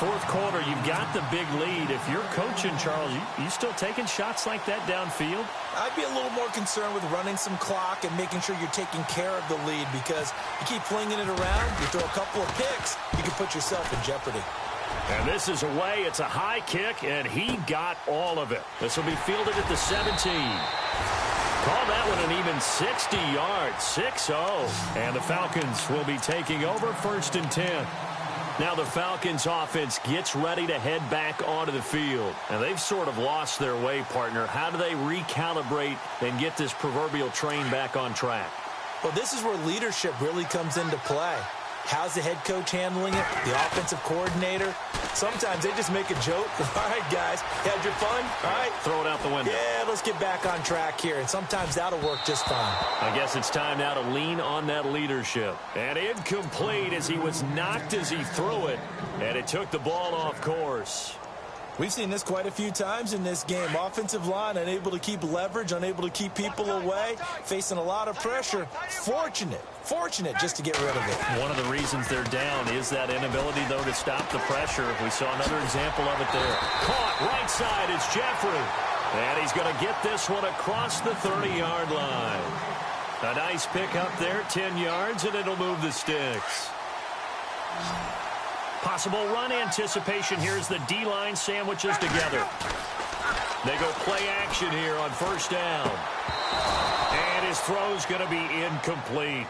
4th quarter, you've got the big lead. If you're coaching, Charles, you still taking shots like that downfield? I'd be a little more concerned with running some clock and making sure you're taking care of the lead, because you keep flinging it around, you throw a couple of picks, you can put yourself in jeopardy. And this is away. It's a high kick, and he got all of it. This will be fielded at the 17. Call that one an even 60 yards, 6-0. And the Falcons will be taking over 1st and 10. Now the Falcons offense gets ready to head back onto the field. And they've sort of lost their way, partner. How do they recalibrate and get this proverbial train back on track? Well, this is where leadership really comes into play. How's the head coach handling it? The offensive coordinator? Sometimes they just make a joke. All right, guys, had your fun? All right. Throw it out the window. Yeah, let's get back on track here. And sometimes that'll work just fine. I guess it's time now to lean on that leadership. And incomplete as he was knocked as he threw it. And it took the ball off course. We've seen this quite a few times in this game. Offensive line unable to keep leverage, unable to keep people away, facing a lot of pressure. Fortunate just to get rid of it. One of the reasons they're down is that inability, though, to stop the pressure. We saw another example of it there. Caught right side, it's Jeffrey. And he's going to get this one across the 30-yard line. A nice pick up there, 10 yards, and it'll move the sticks. Possible run anticipation here as the D-line sandwiches together. They go play action here on 1st down. And his throw's going to be incomplete.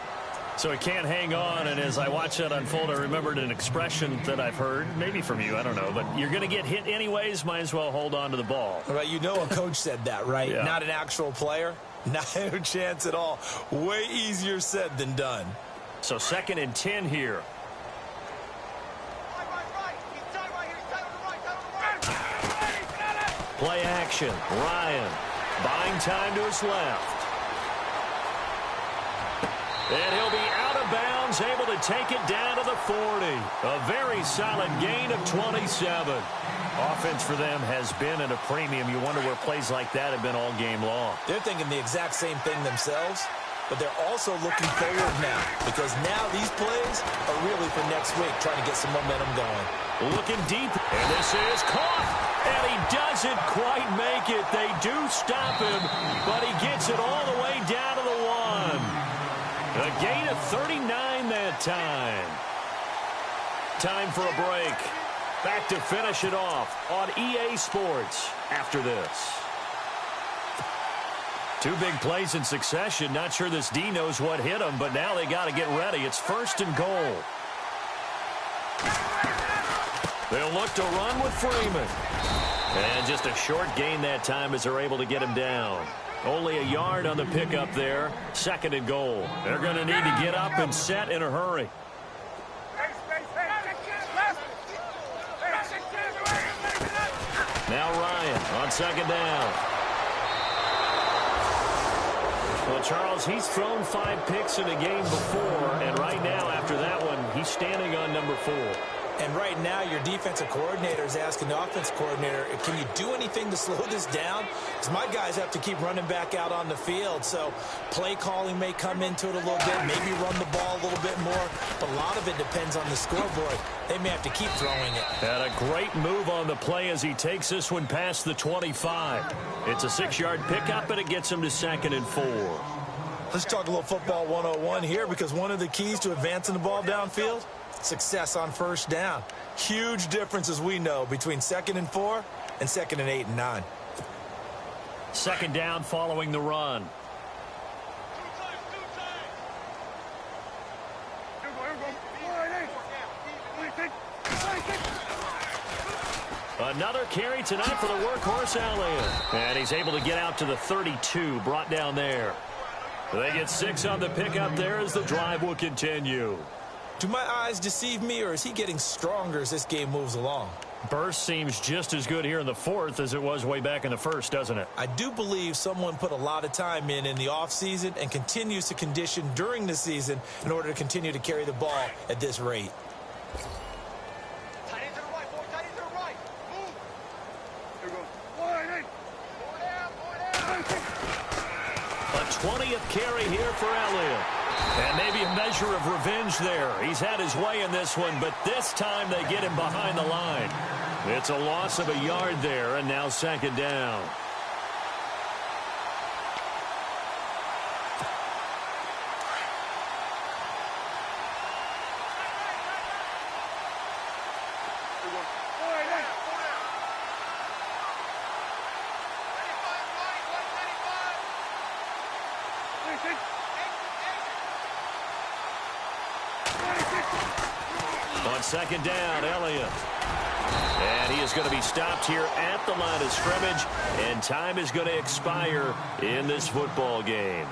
So he can't hang on, and as I watch that unfold, I remembered an expression that I've heard, maybe from you, I don't know, but you're going to get hit anyways, might as well hold on to the ball. Right, you know a coach said that, right? Yeah. Not an actual player. No chance at all. Way easier said than done. So 2nd and 10 here. Play action. Ryan buying time to his left. And he'll be out of bounds, able to take it down to the 40. A very solid gain of 27. Offense for them has been at a premium. You wonder where plays like that have been all game long. They're thinking the exact same thing themselves, but they're also looking forward now, because now these plays are really for next week, trying to get some momentum going. Looking deep, and this is caught, and he doesn't quite make it. They do stop him, but he gets it all the way down to the 1. A gain of 39 that time. Time for a break. Back to finish it off on EA Sports after this. 2 big plays in succession. Not sure this D knows what hit him, but now they got to get ready. It's 1st and goal. They'll look to run with Freeman. And just a short gain that time as they're able to get him down. Only a yard on the pickup there. 2nd and goal. They're going to need to get up and set in a hurry. Now Ryan on 2nd down. Well, Charles, he's thrown 5 picks in a game before, and right now after that one, he's standing on number 4. And right now, your defensive coordinator is asking the offensive coordinator, can you do anything to slow this down? Because my guys have to keep running back out on the field. So play calling may come into it a little bit, maybe run the ball a little bit more. But a lot of it depends on the scoreboard. They may have to keep throwing it. And a great move on the play as he takes this one past the 25. It's a 6-yard pickup, and it gets him to 2nd and 4. Let's talk a little football 101 here, because one of the keys to advancing the ball downfield, success on 1st down. Huge difference, as we know, between 2nd and 4 and 2nd and 8 and 9. 2nd down following the run. Another carry tonight for the workhorse Elliott. And he's able to get out to the 32, brought down there. They get 6 on the pickup there as the drive will continue. Do my eyes deceive me, or is he getting stronger as this game moves along? Burst seems just as good here in the 4th as it was way back in the 1st, doesn't it? I do believe someone put a lot of time in the offseason and continues to condition during the season in order to continue to carry the ball at this rate. Tight end to the right, boy. Tight end to the right. Move. Here we go. A 20th carry here for Elliott. And maybe a measure of revenge there. He's had his way in this one, but this time they get him behind the line. It's a loss of a yard there, and now 2nd down. On 2nd down, Elliott. And he is going to be stopped here at the line of scrimmage, and time is going to expire in this football game.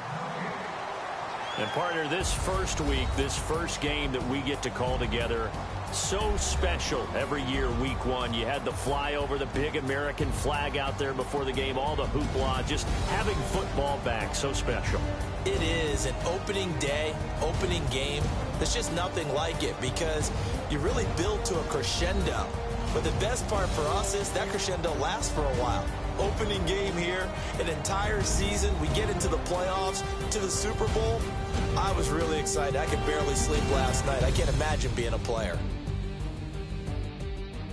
And partner, this first week, this first game that we get to call together, so special every year, week 1. You had the flyover, the big American flag out there before the game, all the hoopla, just having football back, so special. It is an opening day, opening game. There's just nothing like it, because you really build to a crescendo. But the best part for us is that crescendo lasts for a while. Opening game here, an entire season, we get into the playoffs, to the Super Bowl. I was really excited. I could barely sleep last night. I can't imagine being a player.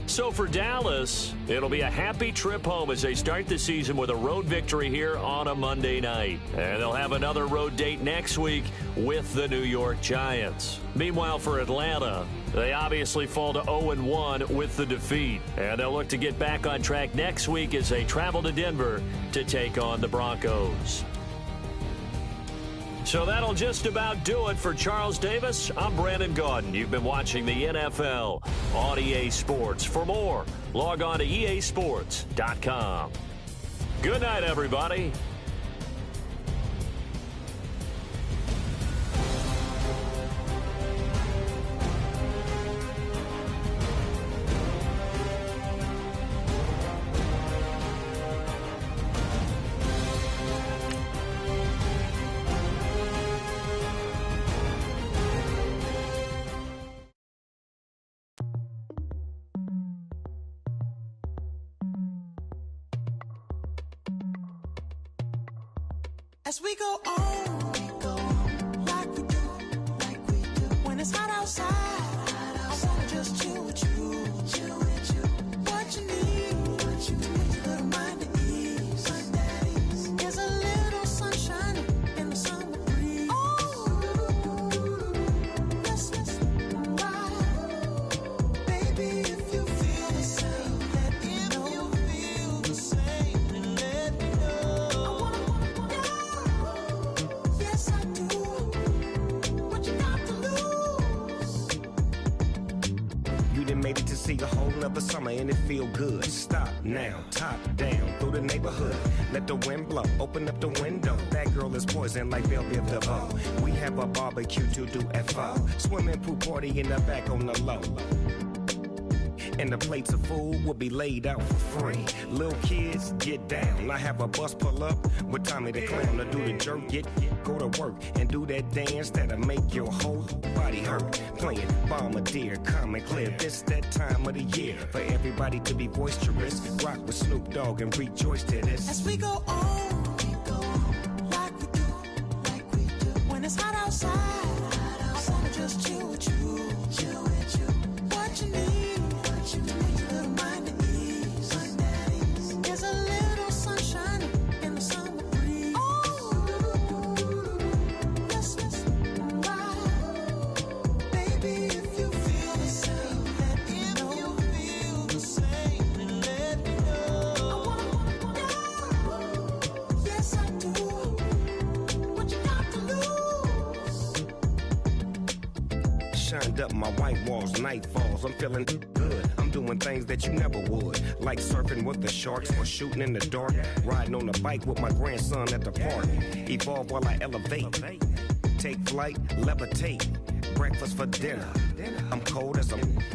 So for Dallas, it'll be a happy trip home as they start the season with a road victory here on a Monday night. And they'll have another road date next week with the New York Giants. Meanwhile, for Atlanta, they obviously fall to 0-1 with the defeat. And they'll look to get back on track next week as they travel to Denver to take on the Broncos. So that'll just about do it for Charles Davis. I'm Brandon Gaudin. You've been watching the NFL on EA Sports. For more, log on to easports.com. Good night, everybody. As we go on, like we do. When it's hot outside, I wanna just chill with you. What you need, a little mind at ease. There's a little sunshine in the summer breeze. Oh, yes, right. Baby, if you feel the same, let me know. If you feel the same, then let me know. Yes, I do. What you got to lose? You done made it to see a whole nother summer and it feel good. Stop now, top down through the neighborhood. Let the wind blow, open up the window. That girl is poison like Belleville DeVoe. We have a barbecue to do at 4. Swimming pool party in the back on the low. And the plates of food will be laid out for free. Little kids, get down. I have a bus pull up with Tommy the Clown to do the jerk. Go to work and do that dance that'll make your whole body hurt. Playing Bombardier, Common Clear. This that time of the year for everybody to be boisterous. Rock with Snoop Dogg and rejoice to this. As we go on, like we do. When it's hot outside, I wanna just chill with you. What you need, a little mind at ease. There's a little sunshine in the summer breeze. Oh, yes, right. Baby, if you feel the same, let me know. If you feel the same, then let me know. Yes, I do. What you got to lose? Shined up my white walls, night falls. I'm feeling good. I'm doing things that you never would. Like surfing with the sharks or shooting in the dark. Riding on a bike with my grandson at the park. Evolve while I elevate. Take flight, levitate. Breakfast for dinner. I'm cold as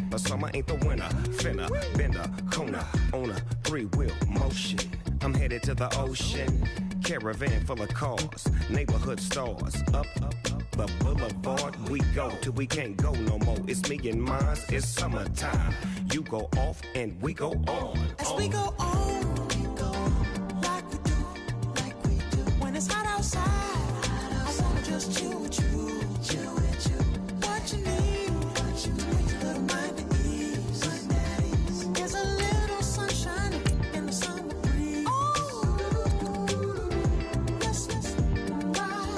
but summer ain't the winter. Finna, bender, Kona, on a 3-wheel motion. I'm headed to the ocean. Caravan full of cars, neighborhood stars. Up the boulevard we go till we can't go no more. It's me and mine, it's summertime. You go off and we go on. As we go on, like we do. When it's hot outside, I wanna just chill with you. What you need, a little mind at ease. There's a little sunshine in the summer breeze. Oh, yes, right.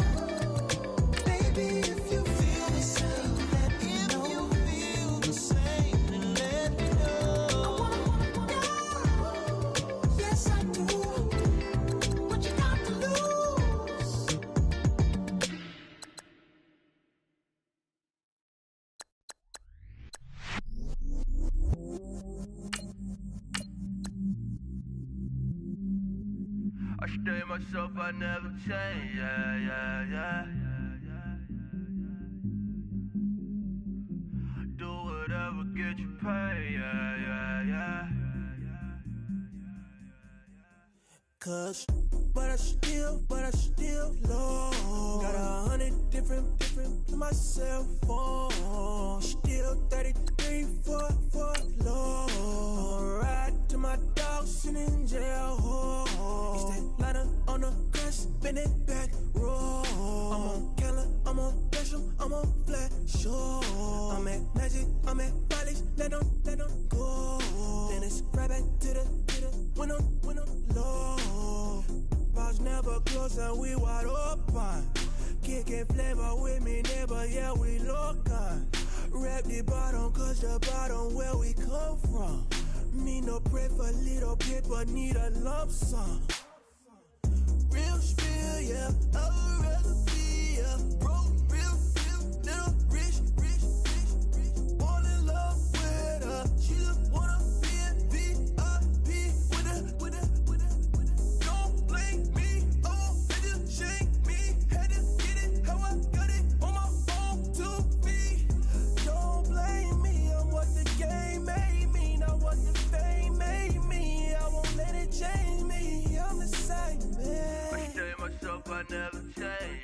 Baby, if you feel the same, let me know. If you feel the same, then let me know. Yes, I do. What you got to lose? I stay myself, I never change, yeah. Do whatever, get you paid, yeah. Cause, but I still low. Got 100 different to my cell phone. Still 33 for low. I'ma ride to my dog sitting in jail. It's that liner on the grass, spin it back, roll. I'm on Keller, I'm on Bishop, I'm on Flat Shore. I'm at Magic, I'm at Follies, let them go. Then it's right back to the when I'm low. Bars never close and we wide open. Kicking flavor with me, neighbor, yeah, we local. Rap the bottom, cause the bottom where we come from. Me no pray for little paper, need a lump sum. Real spill, yeah, I'd rather be, yeah. Broke, real, little rich. Fall in love with her, she just wanna be in VIP with her. Don't blame me, oh, they just shake me. Had to get it, how I got it on my phone to be. Don't blame me, I'm what the game made me, not what the fame made me. I won't let it change me, I'm the same man. I stay myself, I never change,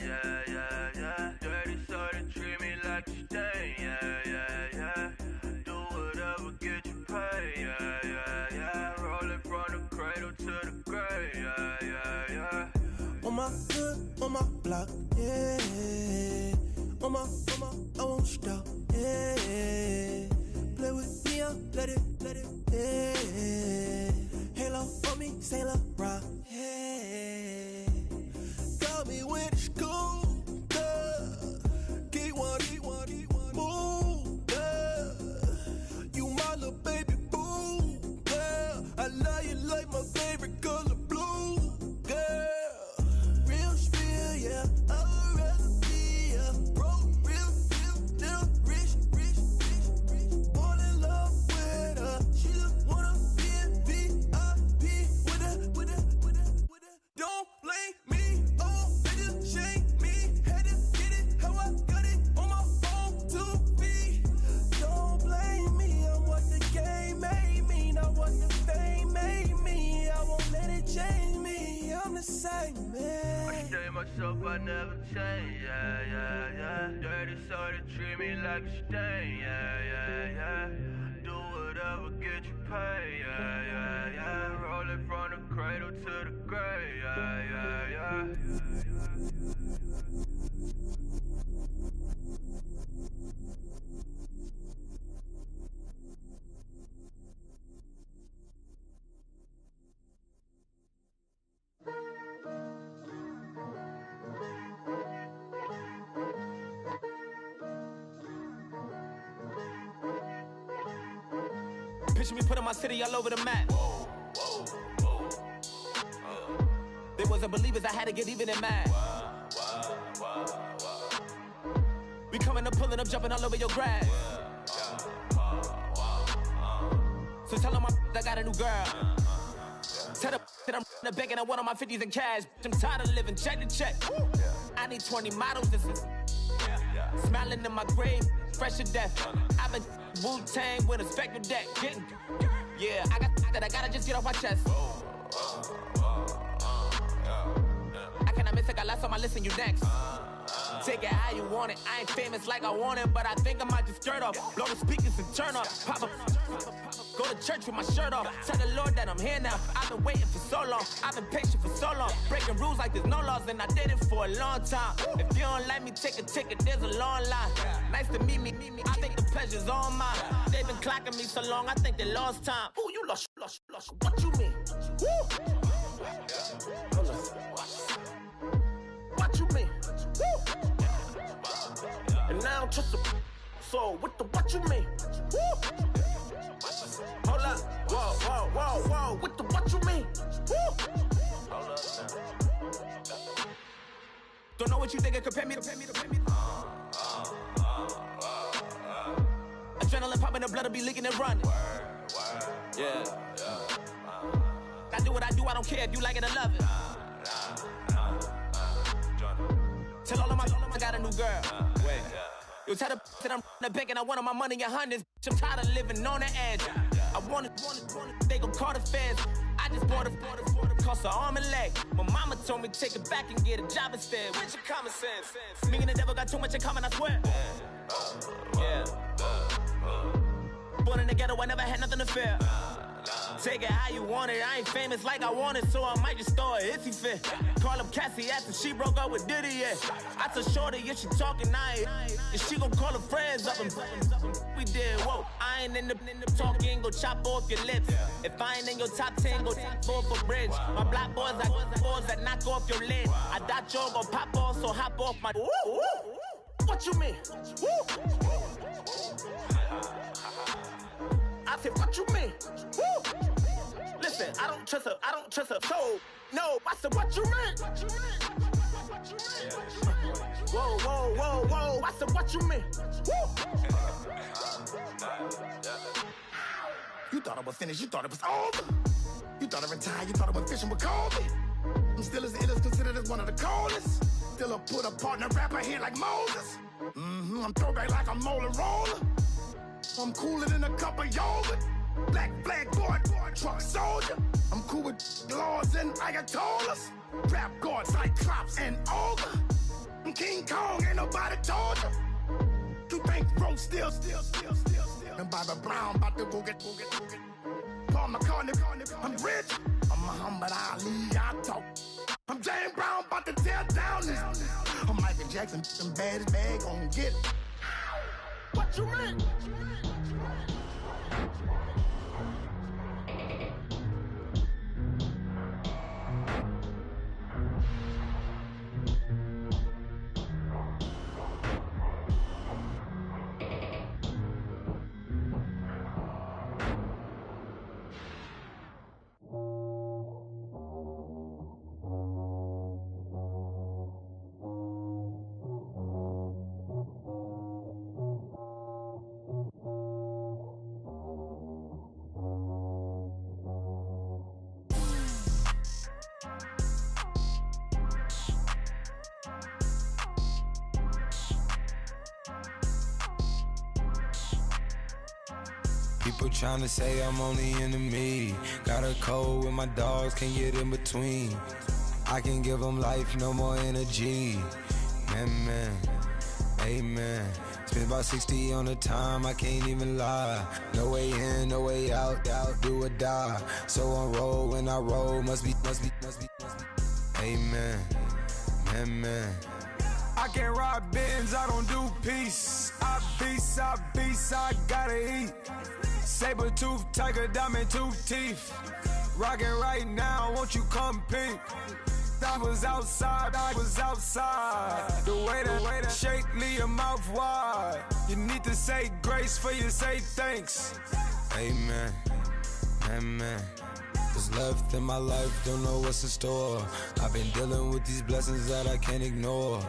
my hood, on my block, yeah. On my, I won't stop, yeah. Play with me, let it, yeah. Halo on me, Saint Laurent, yeah. Got me with school, Keep one, move, yeah. You my little baby boo, yeah. I love you like my favorite color blue, girl. Real spill, yeah. I'd rather be a broke, real, still rich. Fall in love with her. She just wanna be in VIP with her. Don't blame me, oh, niggas shame me. Had to get it how I got it on my own 2 feet. Don't blame me, I'm what the game made me, not what the fame made me. I won't let it change me, I'm the same man. I stay myself, I never change, yeah. Dirty soda, treat me like a stain, yeah. Do whatever, get you paid, yeah. Roll it from the cradle to the grave, yeah. Picture me putting my city all over the map. They wasn't believers, I had to get even and mad. We coming up, pulling up, jumping all over your grass. So tell them I got a new girl. Tell them that I'm in the bank and I want all my 50s in cash. I'm tired of living check to check. I need 20 models, this is smiling in my grave, fresh to death. I've been Wu-Tang with a spectral deck. Yeah, I gotta just get off my chest. I cannot miss it, got last on my list and you next. Take it how you want it. I ain't famous like I want it, but I think I might just skirt off. Blow the speakers and turn up. Pop up. Go to church with my shirt off. Tell the Lord that I'm here now. I've been waiting for so long. I've been patient for so long. Breaking rules like there's no laws, and I did it for a long time. If you don't like me, take a ticket. There's a long line. Nice to meet me. I think the pleasure's all mine. They've been clocking me so long, I think they lost time. Ooh, you lost. What you mean? Woo! What you mean? Woo! And now I'm just a so with the what you mean? Woo! Hold up, whoa, with the what you mean? Woo! Hold up. Don't know what you think it compare me to. Adrenaline popping, the blood be leaking and running. Yeah. I do what I do, I don't care if you like it or love it. Tell all of my I got a new girl. Wait. Yo, tell the that I'm in the bank and I want all my money in hundreds. I'm tired of living on the edge. I want it, they gon' call the feds. I just bought it, cost an arm and leg. My mama told me take it back and get a job instead. Where's your common sense? Me and the devil got too much in common, I swear. Yeah. Born in the ghetto, I never had nothing to fear. Take it how you want it. I ain't famous like I want it, so I might just throw a hissy fit. Call up Cassie after she broke up with Diddy, yeah. I told Shorty if she talking, and she gon' call her friends up and we did, whoa. I ain't in the talking, go chop off your lips. If I ain't in your top 10, go fall for bridge. My black boys, I got boys that knock off your lid. I thought y'all gon' pop off, so hop off my. What you mean? I said, what you mean? Woo! Listen, I don't trust her, so, no, I said, what you mean? Whoa, I said, what you mean? Woo! You thought I was finished, you thought it was over. You thought I retired, you thought I was fishing with Kobe. I'm still as ill as considered as one of the coldest. Still a put a partner rapper here like Moses. I'm throwback like a molar roller. I'm cooler than a cup of yogurt. Black flag board, truck soldier. I'm cool with laws and Ayatollahs. Rap god, Cyclops and Ogre. I'm King Kong, ain't nobody told you. You think Rose still. And Bobby Brown about to go get. Paul McCartney, I'm rich. I'm Muhammad Ali, I talk. I'm James Brown, about to tear down this. I'm Michael Jackson, some baddest bag on get it. What you mean? People tryna say I'm only enemy. Got a code with my dogs, can't get in between. I can give them life, no more energy. Man, amen. Spent about 60 on the time, I can't even lie. No way in, no way out, do or die. So on roll, when I roll, must be. Amen, man. I can't ride Benz, I don't do peace. I beast, I gotta eat. Saber tooth, tiger, diamond tooth teeth. Rockin' right now, won't you come peek? I was outside. The way that shake, leave your mouth wide. You need to say grace for you say thanks. Amen, amen. What's left in my life, don't know what's in store. I've been dealing with these blessings that I can't ignore.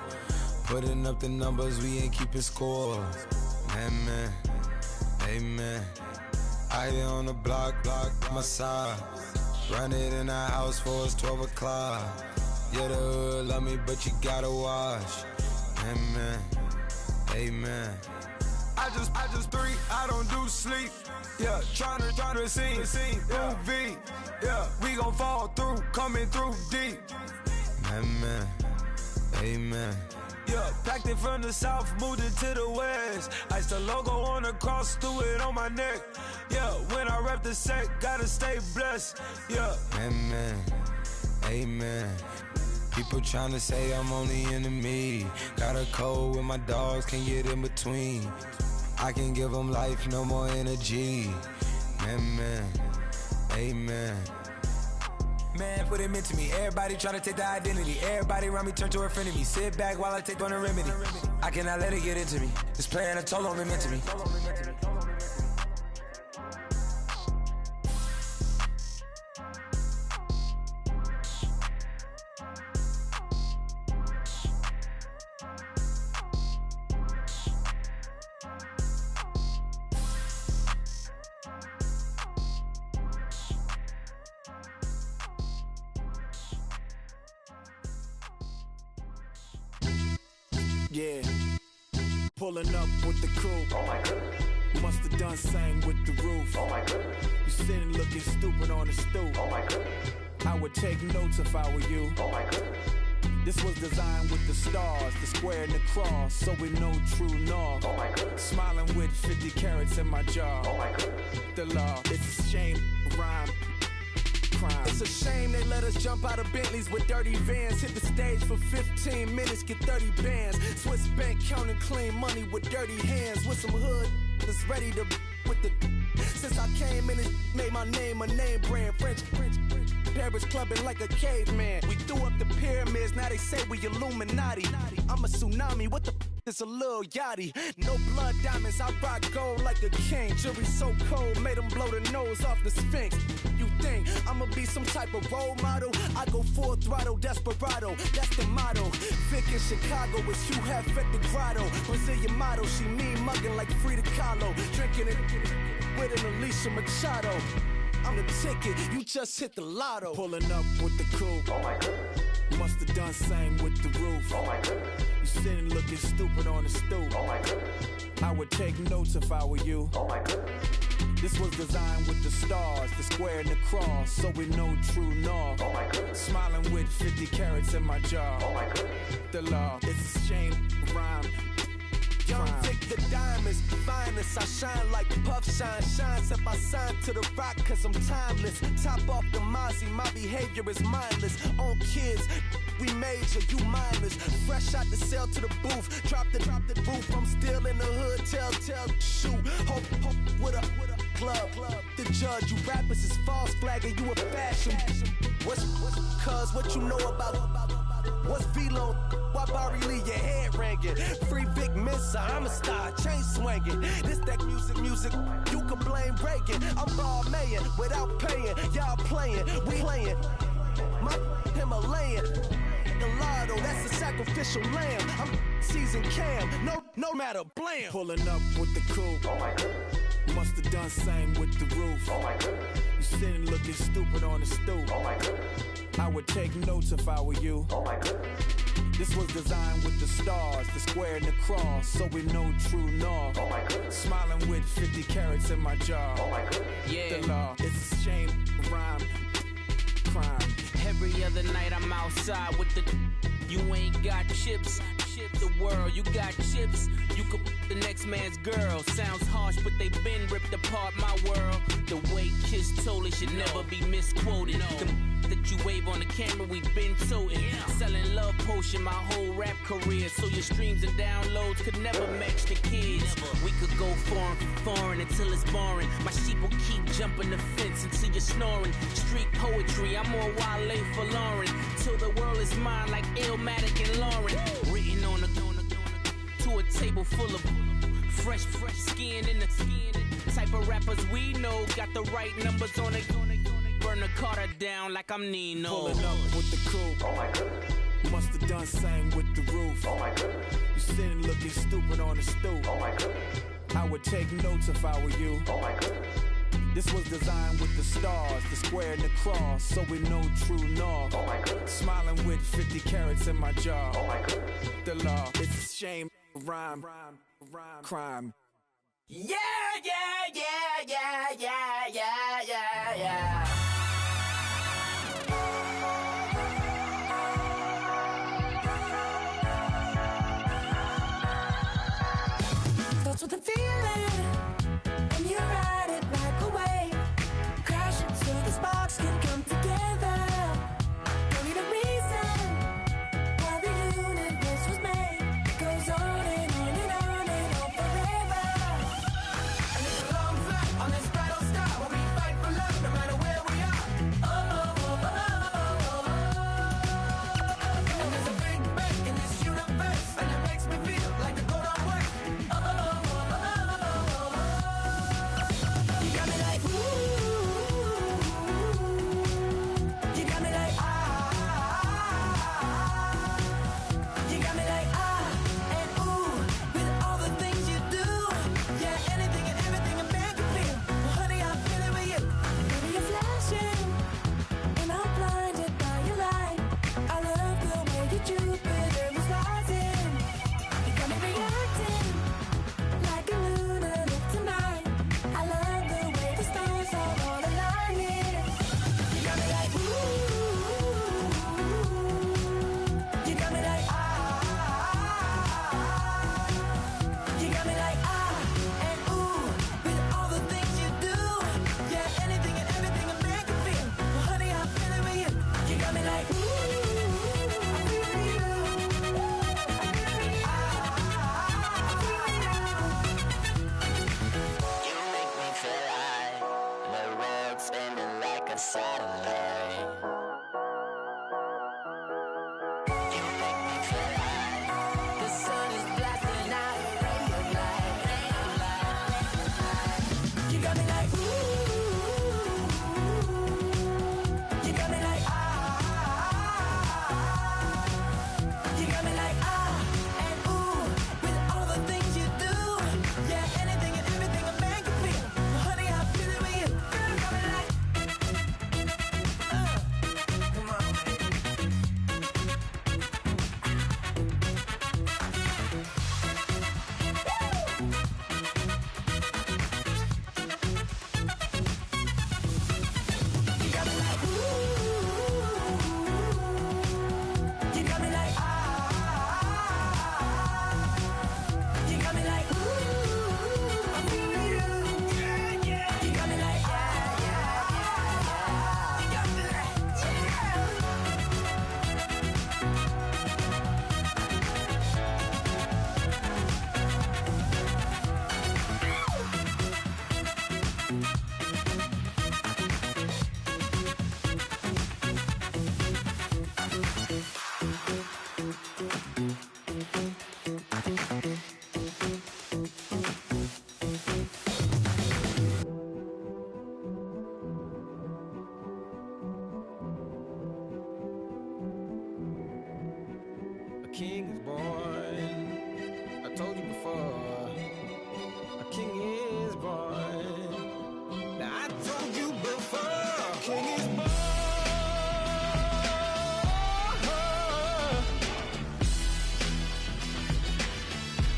Putting up the numbers, we ain't keeping score. Amen, amen. I here on the block, my side. Run it in the house for it's 12 o'clock. Yeah, the hood love me, but you gotta watch. Amen, amen. I just three, I don't do sleep. Yeah, tryna see, movie. Yeah, we gon' fall through, coming through deep. Amen, amen. Yeah, packed it from the south, moved it to the west. Iced the logo on the cross, threw it on my neck. Yeah, when I rep the set, gotta stay blessed. Yeah, amen, amen. People tryna say I'm only enemy. Got a code with my dogs, can't get in between. I can give them life, no more energy. Amen, amen. Man, what it meant to me. Everybody tryna take the identity. Everybody around me turn to a friend of me. Sit back while I take on a remedy. I cannot let it get into me. This playing a toll on me meant to me. Yeah, pulling up with the crew. Oh my goodness. Must have done same with the roof. Oh my goodness. You sitting looking stupid on the stoop. Oh my goodness. I would take notes if I were you. Oh my goodness. This was designed with the stars, the square and the cross, so we know true north. Oh my goodness. Smiling with 50 carats in my jaw. Oh my goodness. The law, it's a shame, rhyme. Crime. It's a shame they let us jump out of Bentleys with dirty vans. Hit the stage for 15 minutes, get 30 bands. Swiss bank counting clean money with dirty hands. With some hood that's ready to with the. Since I came in and made my name a name brand. French. Paris clubbing like a caveman. We threw up the pyramids, now they say we Illuminati. I'm a tsunami, what the is a little yachty. No blood diamonds, I rock gold like a king. Jury so cold, made them blow the nose off the Sphinx. You think I'ma be some type of role model? I go full throttle, desperado, that's the motto. Vic in Chicago is Hugh Hef at the grotto. Brazilian model, she mean mugging like Frida Kahlo. Drinking it with an Alicia Machado. I'm the ticket, you just hit the lotto. Pulling up with the crew. Oh my goodness. Must have done same with the roof. Oh my goodness. You sitting looking stupid on the stoop. Oh my goodness. I would take notes if I were you. Oh my goodness. This was designed with the stars, the square and the cross, so we know true north. Oh my goodness. Smiling with 50 carats in my jaw. Oh my goodness. The law, it's a shame, rhyme. Young Vic, the diamonds, finest. I shine like Puff Shine. Shines if I sign to the rock, cause I'm timeless. Top off the Mozzie, my behavior is mindless. On kids, we major, you minors. Fresh out the cell to the booth. Drop the booth. I'm still in the hood. Tell, shoot. Hope with a club. The judge, you rappers is false flagging. You a fashion. What's cuz what you know about? What's Velo? Why Barry Lee, your head ringing? Free Vic Mensa, I'm a star, chain swinging. This that music, you can blame Reagan. I'm ball mayin' without paying. Y'all playing, we playing. My Himalayan. Gallardo, that's a sacrificial lamb. I'm seasoned Cam, no matter, blam. Pulling up with the coupe. Oh my goodness. Must have done same with the roof. Oh my goodness. You sitting looking stupid on the stoop. Oh my goodness. I would take notes if I were you. Oh my goodness. This was designed with the stars, the square and the cross, so we know true north. Oh my goodness. Smiling with 50 carats in my jaw. Oh my goodness. Yeah. The law, it's a shame, rhyme, crime. Every other night I'm outside with the. You ain't got chips. The world, you got chips. You could the next man's girl. Sounds harsh, but they been ripped apart my world. The way Kiss told it should never be misquoted. The that you wave on the camera, we been toting. Selling love potion my whole rap career. So your streams and downloads could never match the kids. We could go foreign until it's boring. My sheep will keep jumping the fence until you're snoring. Street poetry, I'm more Wale for Lauren. Till the world is mine like Illmatic and Lauren. Written on to a table full of fresh skin in the type of rappers we know. Got the right numbers on it. Burn the Carter down like I'm Nino. Pulling up with the coupe. Oh my goodness. Must have done same with the roof. Oh my goodness. You sitting looking stupid on the stoop. Oh my goodness. I would take notes if I were you. Oh my goodness. This was designed with the stars, the square and the cross, so we know true north. Oh my goodness. Smiling with 50 carats in my jaw. Oh my goodness. The law, it's a shame, rhyme, crime. Yeah. Starts with a feeling, and you ride it like a wave. Crash it so the sparks can come together. Don't need a reason why the universe was made. It goes on and on and on and on forever. And it's a long flight on this battle star where we fight for love no matter where we are. And there's a big bang in this universe, and it makes me feel like the gold on work. You got me like ooh, you got me like you got me like and ooh, with all the things you do, yeah, anything and everything a man can feel. Well, honey, I'm feeling with you. Baby, you're flashing, and I'm blinded by your light. I love the way you Jupiter was rising. You got me reacting like a lunar look tonight. I love the way the stars are all aligning. You got me like ooh, you got me like you got me like and ooh, with all the things you do, yeah, anything and everything a man can feel. Well, honey, I'm feeling with you. You got me like ooh, I'm feeling with you. You make me feel like the world's spinning like a satellite. You make me feel like the sun is blasting out a ray of light. You got me like ooh, you got me like you got me like and ooh, with all the things you do, yeah, anything and everything a man can feel. Well, honey, I'm feeling with you. You got me like come on, king is born. I told you before, a king is born. Now I told you before, a king is born.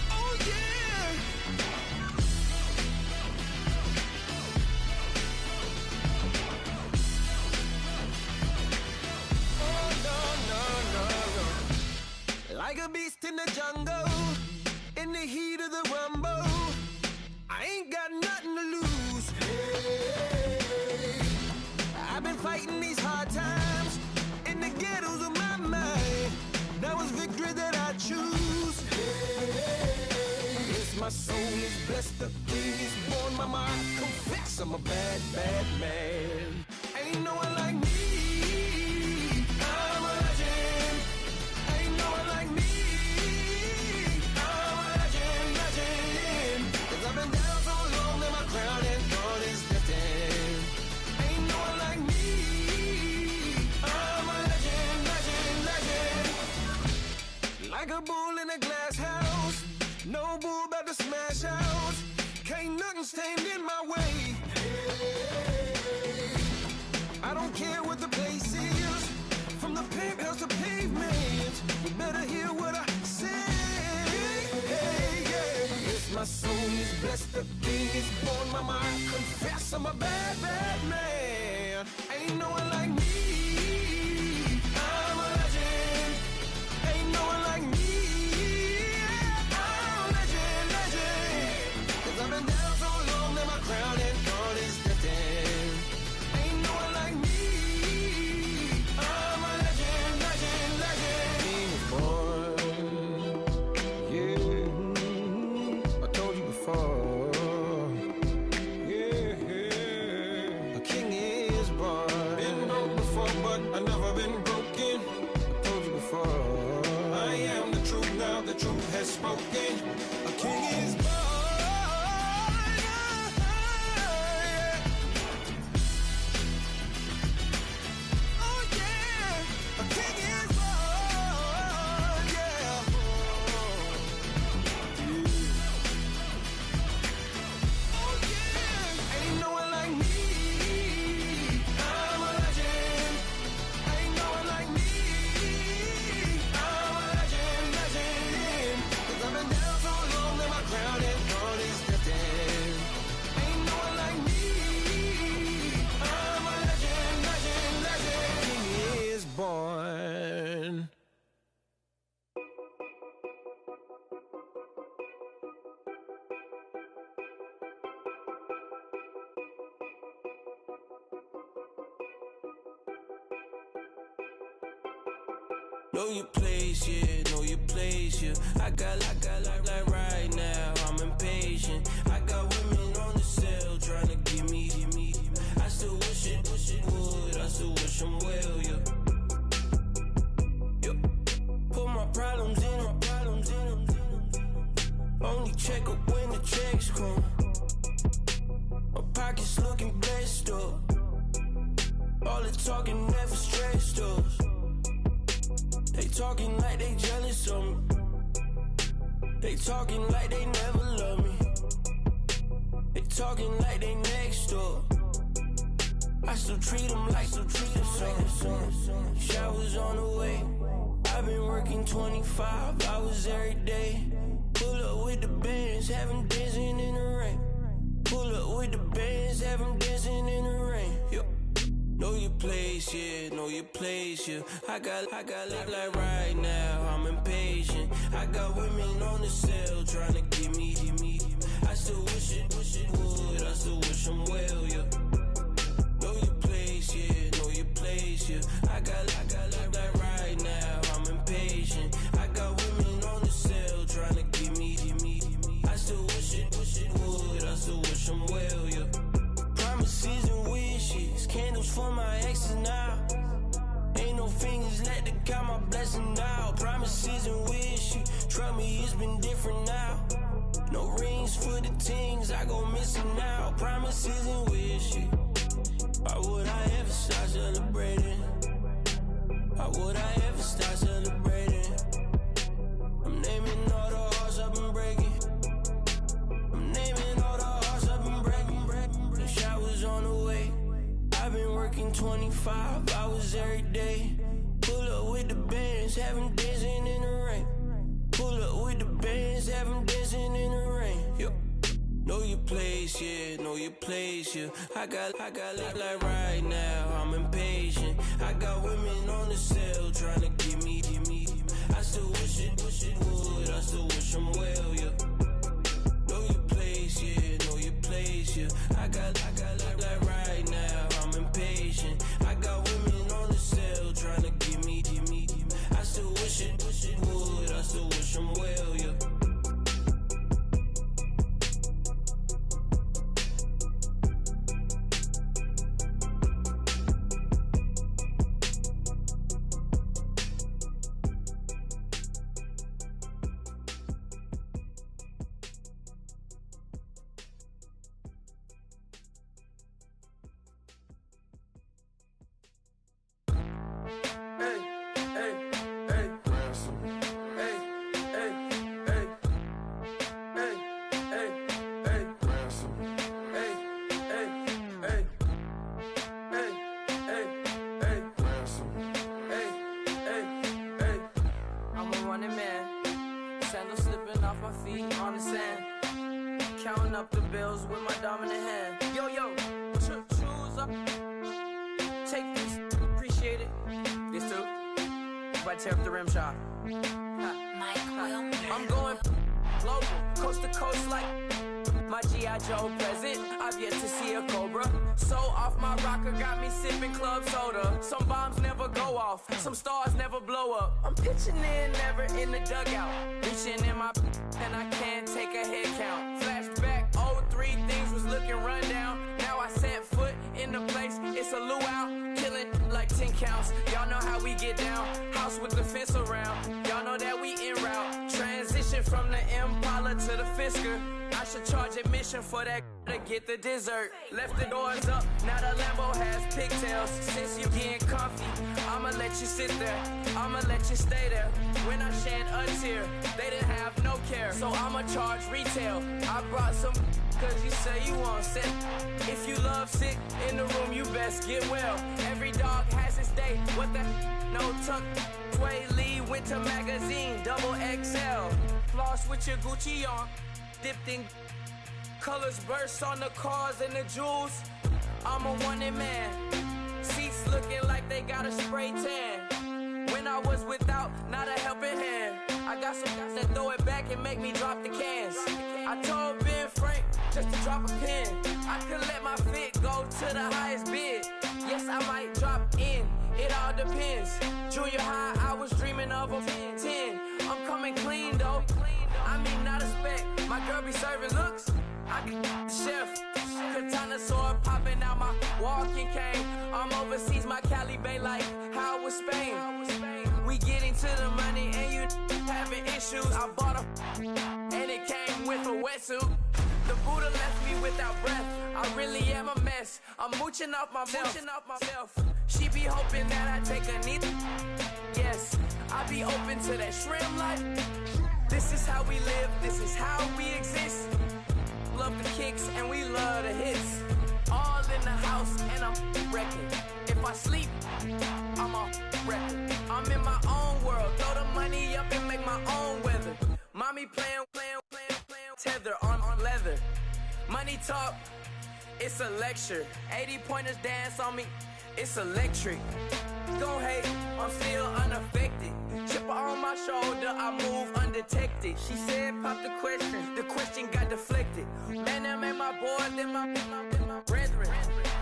Oh yeah. Oh no, no, no, no. Like a beast in the jungle, in the heat of the rumble, I ain't got nothing to lose. Hey, I've been fighting these hard times in the ghettos of my mind. Now it's victory that I choose. Hey, yes, my soul is blessed, the king is born. Mama, I confess I'm a bad, bad man. Ain't no one like me. I'm a legend. Ain't no one like me. I'm a legend, legend. 'Cause I've been down so long that my crown and throne is destined. Ain't no one like me. I'm a legend, legend, legend. Like a bull in a glass house, no bull about to smash out. Can't nothing stand in my way. I don't care what the place is, from the penthouse to pavement. You better hear what I say. Hey, yeah. Yes, my soul is blessed, the king is born. Mama, I confess I'm a bad, bad man. Ain't no one like me. I'm a legend. Ain't no one like me. I'm a legend, legend. 'Cause I've been down so long that my crown and throne is destined. Ain't no one like me. I'm a legend, legend, legend. King is born. Yeah, I told you before. Yeah, a king is born. Been broke before, but I've never been broken. I told you before. I am the truth now, the truth has spoken. A king is born. Oh yeah, a king is born. Yeah. Oh yeah, ain't no one like me. I'm a legend. Ain't no one like me. I'm a legend, legend. 'Cause I've been down so long that my crown and throne is destined. Ain't no one like me. I'm a legend, legend, legend. King is born. Know your place, yeah, know your place, yeah. I got like right now, I'm impatient. I got women on the cell trying to give me. I still wish it would, I still wish them well, yeah. Yep. Put my problems in. Only check up when the checks come. My pockets looking blessed up. All the talking never stressed us. They talking like they jealous of me. They talking like they never love me. They talking like they next door. I still treat them like so. Showers on the way. I've been working 25 hours every day. Pull up with the bands, have them dancing in the rain. Pull up with the bands, have them dancing in the rain. Yo. Know your place, yeah, know your place, yeah. I got like right now, I'm impatient. I got women on the cell trying to give me. I still wish it would, I still wish them well, yeah. Know your place, yeah, know your place, yeah. I got like right now, I'm impatient. I got women on the cell trying to give me. I still wish it would, I still wish them well, yeah. Promises and wishes, candles for my exes now. Ain't no fingers, let the count my blessing now. Promises and wishes, trust me, it's been different now. No rings for the things, I go missing now. Promises and wishes, why would I ever start celebrating? Why would I ever start celebrating? 25 hours every day. Pull up with the bands, have them dancing in the rain. Pull up with the bands, have them dancing in the rain. Yo. Know your place, yeah, know your place, yeah. I got like right now, I'm impatient. I got women on the cell trying to give me. I still wish it would, I still wish them well, yeah. Know your place, yeah, know your place, yeah. I got like right now, I'm impatient. I got women on the cell trying to give me. I still wish it would, I still wish them well, yeah. Counting up the bills with my dominant hand. Yo, choose up. Take this, appreciate it. This too. But tear up the rim shot. I'm going global, coast to coast like my G.I. Joe present. I've yet to see a Cobra. So off my rocker got me sipping club soda. Some bombs never go off, some stars never blow up. I'm pitching in, never in the dugout. Reaching in my and I can't take a head count. Flashback, 03, things was looking rundown. Now I set foot in the place, it's a luau. Killing like 10 counts, y'all know how we get down. House with the fence around, y'all know that we en route. Transition from the Impala to the Fisker. I should charge admission for that to get the dessert. Left the doors up, now the Lambo has pigtails. Since you getting comfy, I'ma let you sit there, I'ma let you stay there. When I shed a tear, they didn't have no care, so I'ma charge retail. I brought some cause you say you want sit. If you love sick in the room, you best get well. Every dog has its day, what the no tuck. Sway Lee, Winter Magazine, double XL. Floss with your Gucci on, dipped in colors burst on the cars and the jewels. I'm a wanted man. Seats looking like they got a spray tan. When I was without, not a helping hand. I got some guys that throw it back and make me drop the cans. I told Ben Frank just to drop a pin. I could let my fit go to the highest bid. Yes, I might drop in, it all depends. Junior high, I was dreaming of a 10. I'm coming clean though. I mean, not a spec. My girl be serving looks. I can the chef. Katana sword popping out my walking cane. I'm overseas, my Cali Bay like how was Spain. We getting to the money and you having issues. I bought a and it came with a wetsuit. The Buddha left me without breath. I really am a mess. I'm mooching off myself. She be hoping that I take a knee. Yes, I be open to that shrimp life. This is how we live, this is how we exist. Love the kicks and we love the hits. All in the house and I'm wrecking. If I sleep, I'm off record. I'm in my own world, throw the money up and make my own weather. Mommy playing, tether on leather. Money talk, it's a lecture. 80 pointers dance on me, it's electric. Don't hate, I'm still unaffected. Chipper on my shoulder, I move undetected. She said, pop the question got deflected. Man, that made my boy, then my brethren.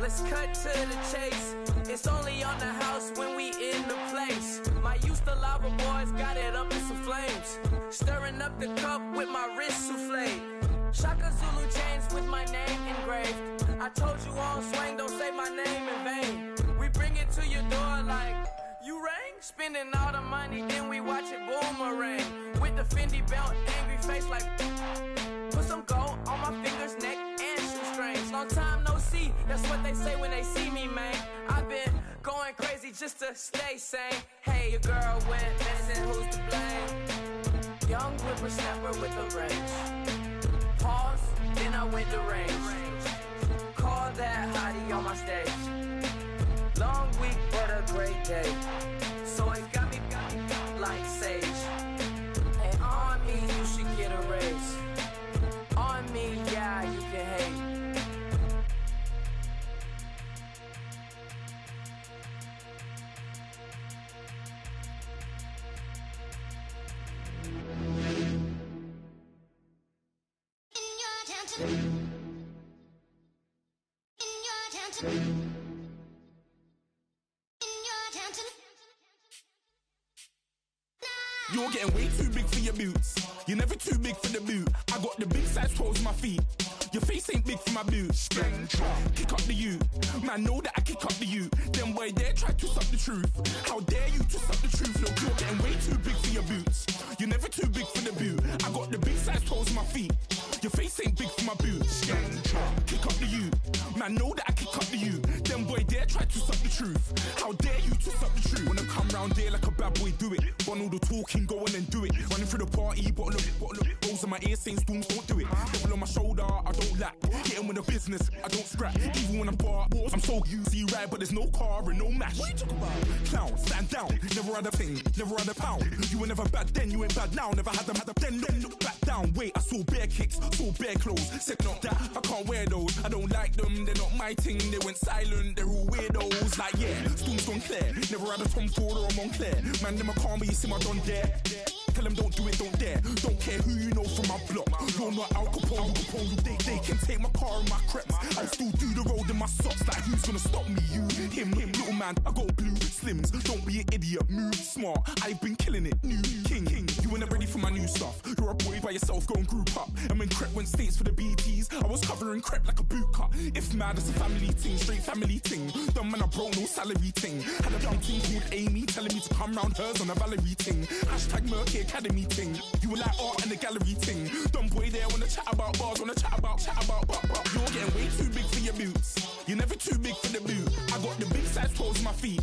Let's cut to the chase. It's only on the house when we in the place. My used to lava boys got it up in some flames. Stirring up the cup with my wrist souffle. Shaka Zulu chains with my name engraved. I told you on swing, don't say my name in vain. We bring it to your door like, you rang? Spending all the money, then we watch it boomerang. With the Fendi belt, angry face like, put some gold on my fingers, neck, and shoestrings. Long time no see, that's what they say when they see me, man. I've been going crazy just to stay sane. Hey, your girl went missing, who's to blame? Young whippersnapper with a range. Pause, then I went to range. Call that hottie on my stage. Long shade. So it got me like sage. And on me, you should get a raise. On me, yeah, you can hate. You're getting way too big for your boots. You're never too big for the boot. I got the big size toes on my feet. Your face ain't big for my boots. Kick up the you. Man, know that I kick up the you. Them boy there try to twist up the truth. How dare you twist up the truth? Look, you're getting way too big for your boots. You're never too big for the boot. I got the big size toes on my feet. Your face ain't big for my boots. Kick up the you. Man, know that I kick up the you. Them boy there try to twist up the truth. How dare you twist up the truth? Wanna come round there like a bad boy, do it. Want all the talking, go on and do it. Running through the party, bottle of it. Rolls in my ear saying storms, don't do it. Double on my shoulder, I don't lack. Getting with the business, I don't scrap. Even when I'm bar, I'm so easy ride, but there's no car and no mash. What you talking about? Clown, stand down. Never had a thing, never had a pound. You were never bad then, you ain't bad now. Never had them, then look back down. Wait, I saw bare kicks, saw bare clothes. Said not that, I can't wear those. I don't like them, they're not my thing. They went silent, they're all weirdos. Like yeah, storm's gone clear. Never had a Tom Ford or a Montclair. Man, them a calm, but you see my Don there. Tell them don't do it, don't dare. Don't care who you know from my block. You're not Al Capone. They can take my car and my creps. I'll still do the road in my socks. Like who's gonna stop me? You, him, little man. I got blue slims. Don't be an idiot. Move smart. I've been killing it. New king. You ain't ready for my new stuff. You're a boy by yourself. Go and group up. And when Crep went states for the BTs, I was covering Crep like a boot cut. If mad, it's a family thing. Straight family thing. Dumb man, I broke no salary thing. Had a young thing called Amy telling me to come round hers on a Valerie thing. Hashtag Murky Academy thing. You were like art and the gallery thing. Dumb boy there wanna chat about bars, wanna chat about. You're getting way too big for your boots. You're never too big for the boot. I got the big size toes on my feet.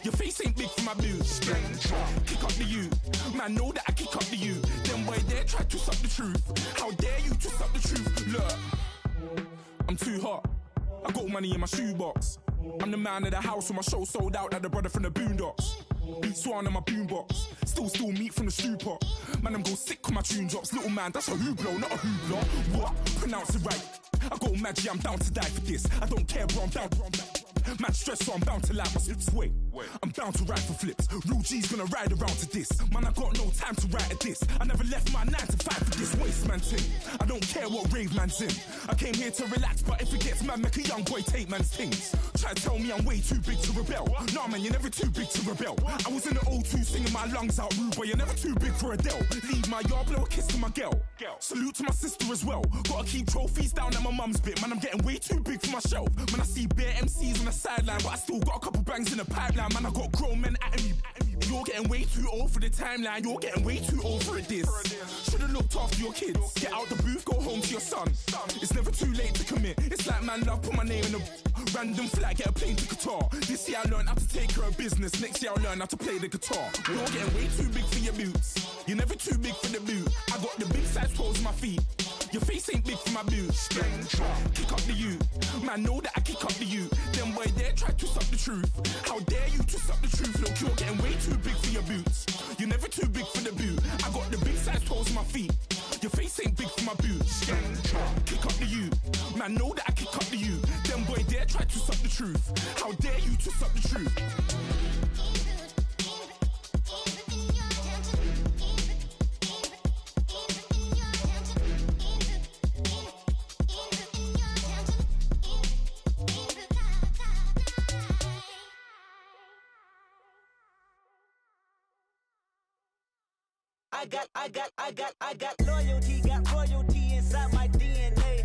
Your face ain't big for my boots. Kick up the you. Man, know that I kick up the you. Them boy there try to twist up the truth. How dare you twist up the truth? Look, I'm too hot. I got money in my shoebox. I'm the man of the house when my show sold out like the brother from the Boondocks. Beat Swan in my boombox. Still meat from the stew pot. Man, I'm go sick when my tune drops. Little man, that's a hooplo, not a hoopla. What? Pronounce it right. I got magic, I'm down to die for this. I don't care, bro, I'm down. Man stressed, so I'm bound to like my slips. Wait, I'm bound to ride for flips. Real G's gonna ride around to this. Man, I got no time to write at this. I never left my 9 to 5 for this waste man thing. I don't care what rave man's in. I came here to relax, but if it gets mad, make a young boy take man's things. Try to tell me I'm way too big to rebel. Nah, man, you're never too big to rebel. I was in the O2 singing my lungs out rude, but you're never too big for Adele. Leave my yard, blow a kiss to my girl. Salute to my sister as well. Gotta keep trophies down at my mum's bit. Man, I'm getting way too big for my shelf. Man, I see bare MCs on the sideline, but I still got a couple bangs in the pipeline. Man, I got grown men at me. You're getting way too old for the timeline. You're getting way too old for a diss. Should've looked after your kids. Get out the booth, go home to your son. It's never too late to commit. It's like man love, put my name in a random flag, get a plane to Qatar. This year I learned how to take care of business. Next year I'll learn how to play the guitar. You're getting way too big for your boots. You're never too big for the boot. I got the big size toes on my feet. Your face ain't big for my boots. Kick up the you. Man, know that I kick up the you. Them boy there try to twist up the truth. How dare you twist up the truth? Look, you're getting way too big for your boots. You're never too big for the boot. I got the big size toes on my feet. Your face ain't big for my boots. Kick up the you. Man, know that I kick up the you. Them boy there try to twist up the truth. How dare you twist up the truth? I got loyalty, got royalty inside my DNA.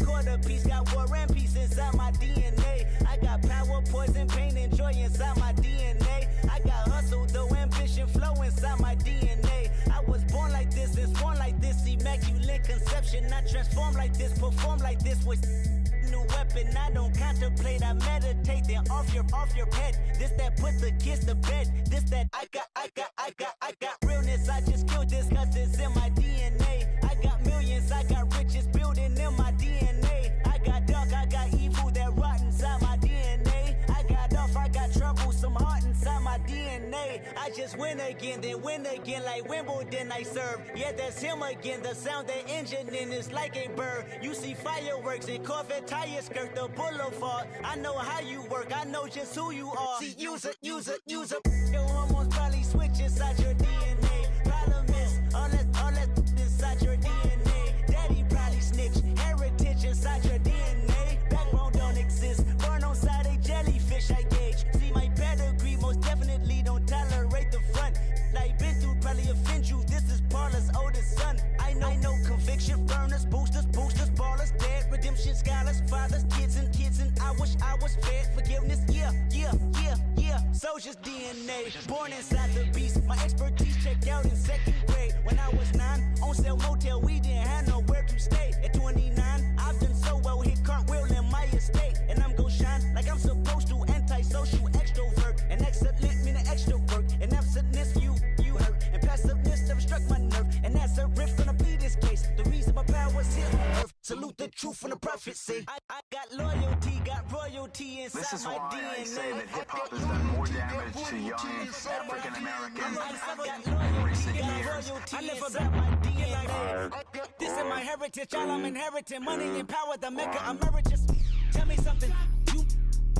Quarter piece, got war and peace inside my DNA. I got power, poison, pain, and joy inside my DNA. I got hustle, though ambition, flow inside my DNA. I was born like this, and born like this, immaculate conception. I transform like this, perform like this with new weapon. I don't contemplate, I meditate. Then off your head. This that put the kids to bed. This that I got realness. I just killed this 'cause it's in my DNA. I got millions, I got riches building in my DNA. I got dark, I got evil that rot inside my DNA. I got off, I got trouble, some heart inside my just win again, then win again like Wimbledon I serve. Yeah, that's him again. The sound that engine in is like a bird. You see fireworks and Corvette tires skirt the boulevard. I know how you work. I know just who you are. See, use it. Your hormones probably switch inside your DNA. Problem is, all that inside your DNA. Daddy probably snitch. Heritage inside your DNA. Backbone don't exist. Born on side a jellyfish I gauge. See my pedigree most definitely don't tolerate the front. Like been through probably offend you. This is Paula's oldest son. I know conviction burners, boosters, ballers, dead redemption scholars, fathers, kids and I wish I was fed forgiveness. Yeah. Soldier's DNA, born inside the beast. My expertise checked out in second grade. When I was 9, on sale motel, we didn't have nowhere to stay. At 29, I've done so well, hit cartwheel in my estate. And I'm gon' shine like I'm supposed to. Antisocial extrovert. And excellent meaning extra work. And absentness, you hurt. And passiveness never struck my nerve. And that's a riff gonna be this case. The reason my power's here on earth. Salute the truth from the prophecy. I got loyalty, got royalty inside this is my why DNA. I say that hip-hop has done more damage to young African Americans in recent years. I never bet my DNA. This is my heritage, all I'm inheriting. Money and power, the maker emeritus. Tell me something, you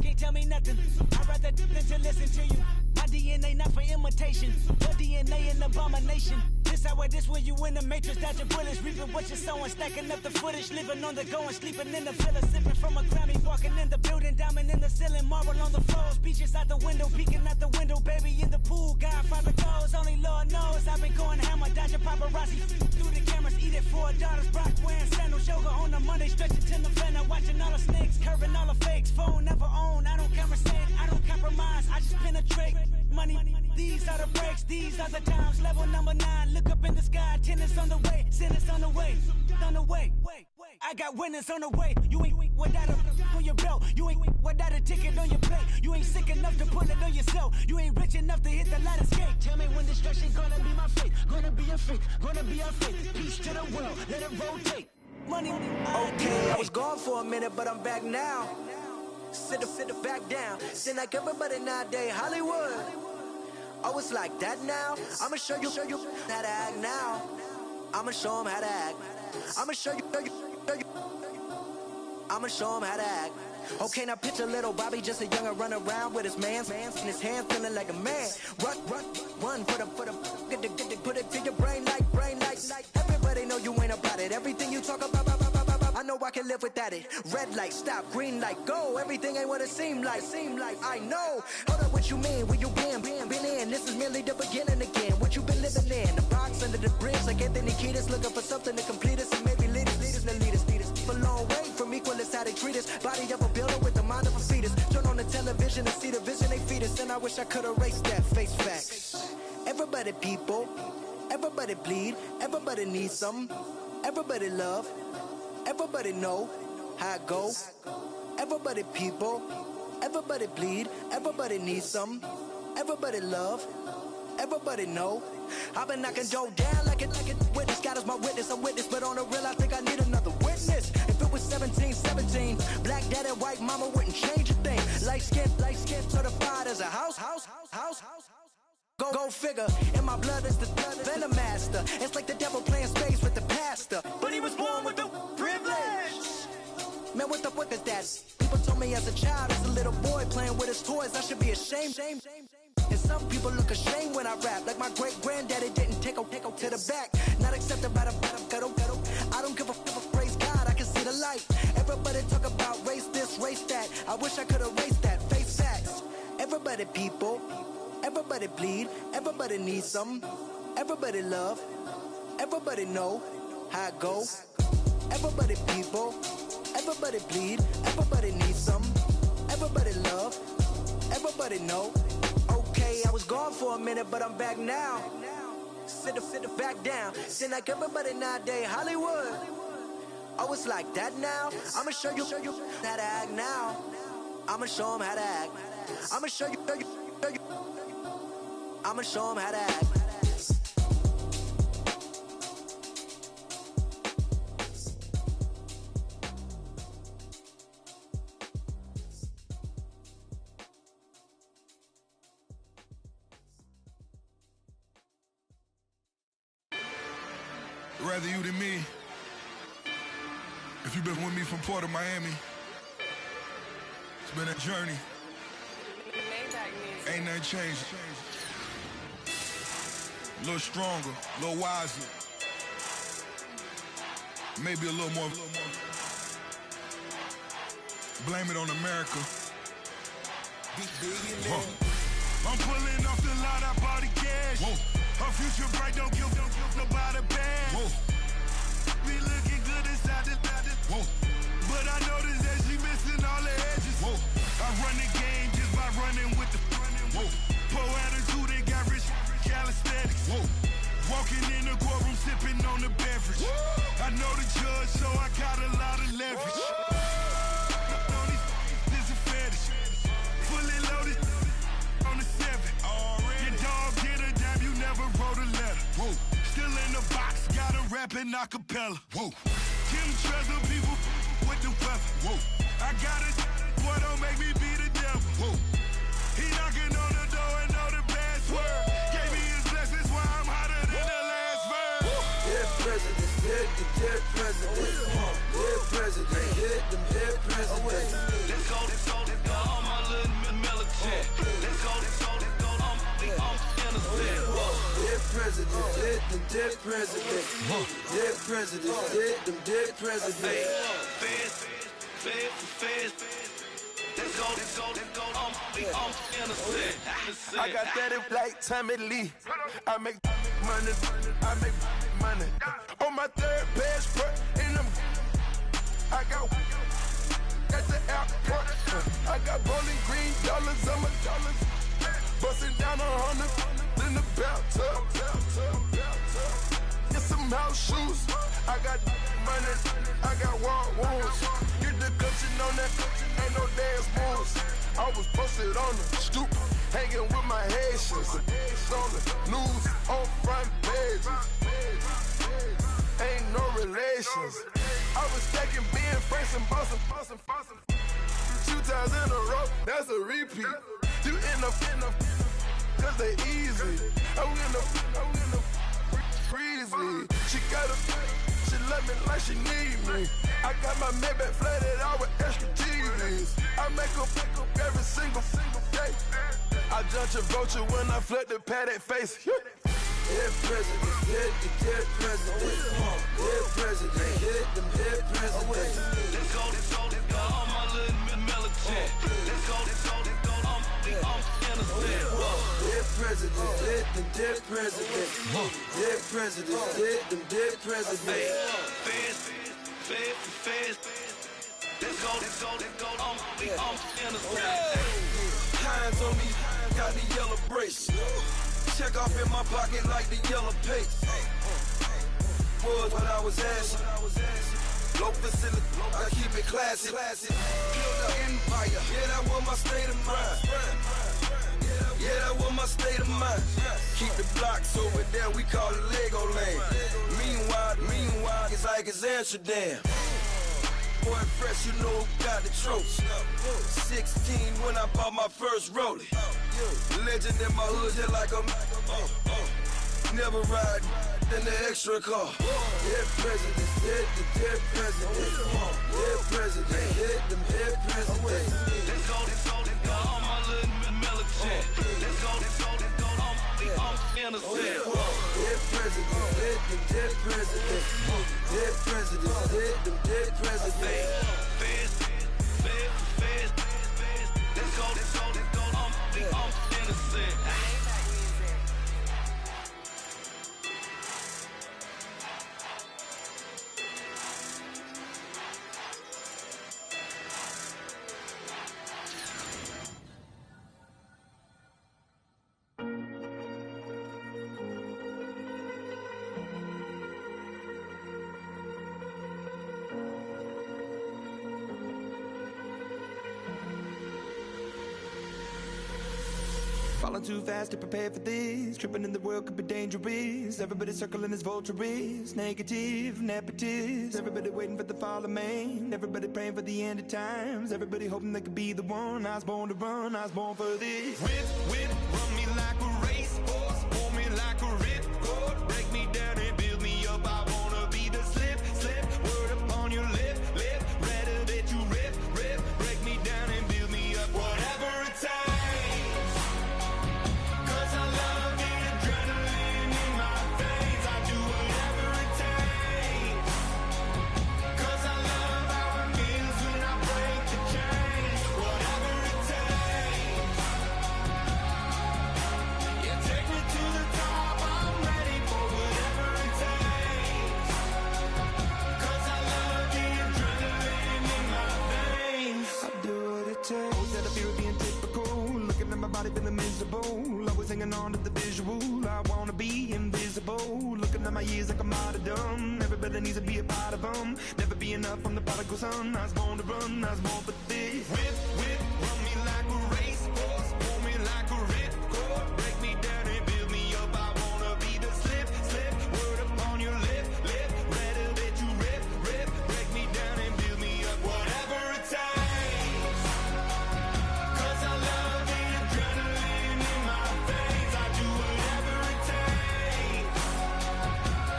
can't tell me nothing. I'd rather than to listen to you. My DNA not for imitation. Your DNA an abomination. This where you in the matrix, dodging bullets, reaping what you're sowing, stacking up the footage, living on the go and sleeping in the villa, sipping from a Grammy, walking in the building, diamond in the ceiling, marble on the floors, beaches out the window, peeking out the window, baby in the pool, Godfather goes, only Lord knows, I've been going hammer, dodging paparazzi, through the cameras, eat it for $4, Brock wearing sandals, yoga on a Monday, stretching to November, watching all the snakes, curving all the fakes, phone never own, I don't conversate, I don't compromise, I just penetrate, money, these are the breaks, these are the times, level number 9, look up in the sky, tennis on the way, sinners on the way, I got winners on the way. You ain't without a on your belt. You ain't without a ticket on your plate. You ain't sick enough to pull it on yourself. You ain't rich enough to hit the ladder skate. Tell me when destruction gonna be my fate. Gonna be a fate, gonna be our fate. Peace to the world, let it rotate. Money. Okay, I was gone for a minute, but I'm back now. Sit back down. Seem like everybody nowadays Hollywood. Oh, it's like that now. I'ma show you how to act now. I'ma show 'em how to act. I'ma show you. I'ma show 'em how to act. Okay, now picture little Bobby, just a younger run around with his mans in his hand, feeling like a man. Run for the get put it to your brain like. Everybody know you ain't about it. Everything you talk about, I know I can live without it. Red light, stop, green light, go. Everything ain't what it seem like. I know. Hold up, what you mean? Where you been in? This is merely the beginning again. What you been living in? The box under the bridge, like Anthony Kiedis, looking for something to complete us and maybe lead us. A long way from equal is how they treat us. Body of a builder with the mind of a fetus. Turn on the television and see the vision they feed us. And I wish I could erase that. Face facts. Everybody people, everybody bleed, everybody needs something. Everybody love, everybody know how it go. Everybody people, everybody bleed, everybody needs something. Everybody love, everybody know. I've been knocking Joe down like it witness. God is my witness, I'm witness, but on the real I think I need another witness. If it was 17, black dad and white mama wouldn't change a thing. Light skin, certified as a house. Go figure, in my blood is the venom master. It's like the devil playing space with the pastor. But he was born with the privilege. Man, what the fuck is that? People told me as a child, as a little boy playing with his toys, I should be ashamed. And some people look ashamed when I rap, like my great granddaddy didn't take a to the back. Not accepted by the ghetto. I don't give a praise God, I can see the light. Everybody talk about race this, race that. I wish I could erase that. Face facts. Everybody people, everybody bleed, everybody needs something. Everybody love, everybody know how it go. Everybody people, everybody bleed, everybody needs something. Everybody love, everybody know. Okay, I was gone for a minute, but I'm back now. Sit back down. Seem like everybody nowadays Hollywood. Oh, it's like that now. I'ma show you how to act now. I'ma show 'em how to act. I'ma show you. I'ma show 'em how to act. Rather you than me. If you've been with me from Port of Miami, it's been a journey. Ain't nothing changed. A little stronger, a little wiser. Maybe a little more. Blame it on America. I'm pulling off the lot, I bought the cash. Whoa. Her future bright, don't give nobody bad. Whoa. Be looking good inside the whoa. But I noticed that she missing all the edges. Whoa. I run the game just by running with the whoa. Poor attitude, they got rich calisthenics. Whoa. Walking in the courtroom, sipping on the beverage. Whoa. I know the judge, so I got a lot of leverage. This is a fetish. Fully loaded on the 7. Your dog get a dime, you never wrote a letter. Whoa. Still in the box, got a rapping acapella. Whoa. Kim Treasure, people with the weapon. Whoa. I got it, boy, don't make me be the devil. Whoa. He knocking on the door and know the password. Gave me his blessings while I'm hotter than the last verse. Dead president, dead president. Dead president, dead president. Let's go, all my little militant. Let's go, I'm innocent. Dead president, dead president. Dead president, dead president. Feds. Let's go, I'm innocent. I got that if like Tommy Lee. I make money. On my third passport, and I got at the airport. I got bowling green dollars on my dollars. Busting down 100 in the bathtub. Get some house shoes. I got money. I got war wounds. Get the coaching on that. Ain't no dance moves. I was posted on the stoop, hanging with my Haitians. On the news, on front pages. Ain't no relations. I was stacking being Franks and Boston. 2 times in a row, that's a repeat. You end up, cause they easy. I win the breezy. She love me like she need me. I got my Maybach flooded out with extra TVs. I make up every single day. I judge a vulture when I flood the paddock face. Dead president, dead president. Dead president, dead president. Let's go, all my little militant. Let's go, I'm innocent. Dead president, dead president. Dead president, dead president. Feds. Let's go, I'm innocent. Hands on me, got the yellow brace. Check off in my pocket like the yellow paste. Was what I was asking. Low facility, I keep it classy. Build an empire, yeah, that was my state of mind. Yeah, that was my state of mind. Keep the blocks over there, we call it Lego Land. Meanwhile, it's like it's Amsterdam. Boy, fresh, you know who got the trophy. 16 when I bought my first rollie. Legend in my hood, just like a never ride in the extra car. Dead president, dead president. Dead president, dead president. Let's go, all my little militant. Let's go, I'm innocent. Dead president, dead president. Dead president, dead president. Feds. Let's go, I'm innocent. Falling too fast to prepare for this. Tripping in the world could be dangerous. Everybody circling as vultures. Negative, nepotist. Everybody waiting for the fall of man. Everybody praying for the end of times. Everybody hoping they could be the one. I was born to run, I was born for this. Whip, run me like a racehorse. Pull me like a ripcord. Break me down and build me up. I wanna instead of fear of being typical. Looking at my body feeling miserable. Always hanging on to the visual. I wanna be invisible. Looking at my years like I'm out of dumb. Everybody needs to be a part of them. Never be enough from the prodigal son. I was born to run, I was born for this. Whip, whip, run me like a racehorse. Pull me like a ripcord. Break me down and build me up. I wanna be the slip, slip. Word upon your lip, lip. Better that you rip, rip. Break me down and build me up. Whatever it takes. 'Cause I love the adrenaline in my veins. I do whatever it takes.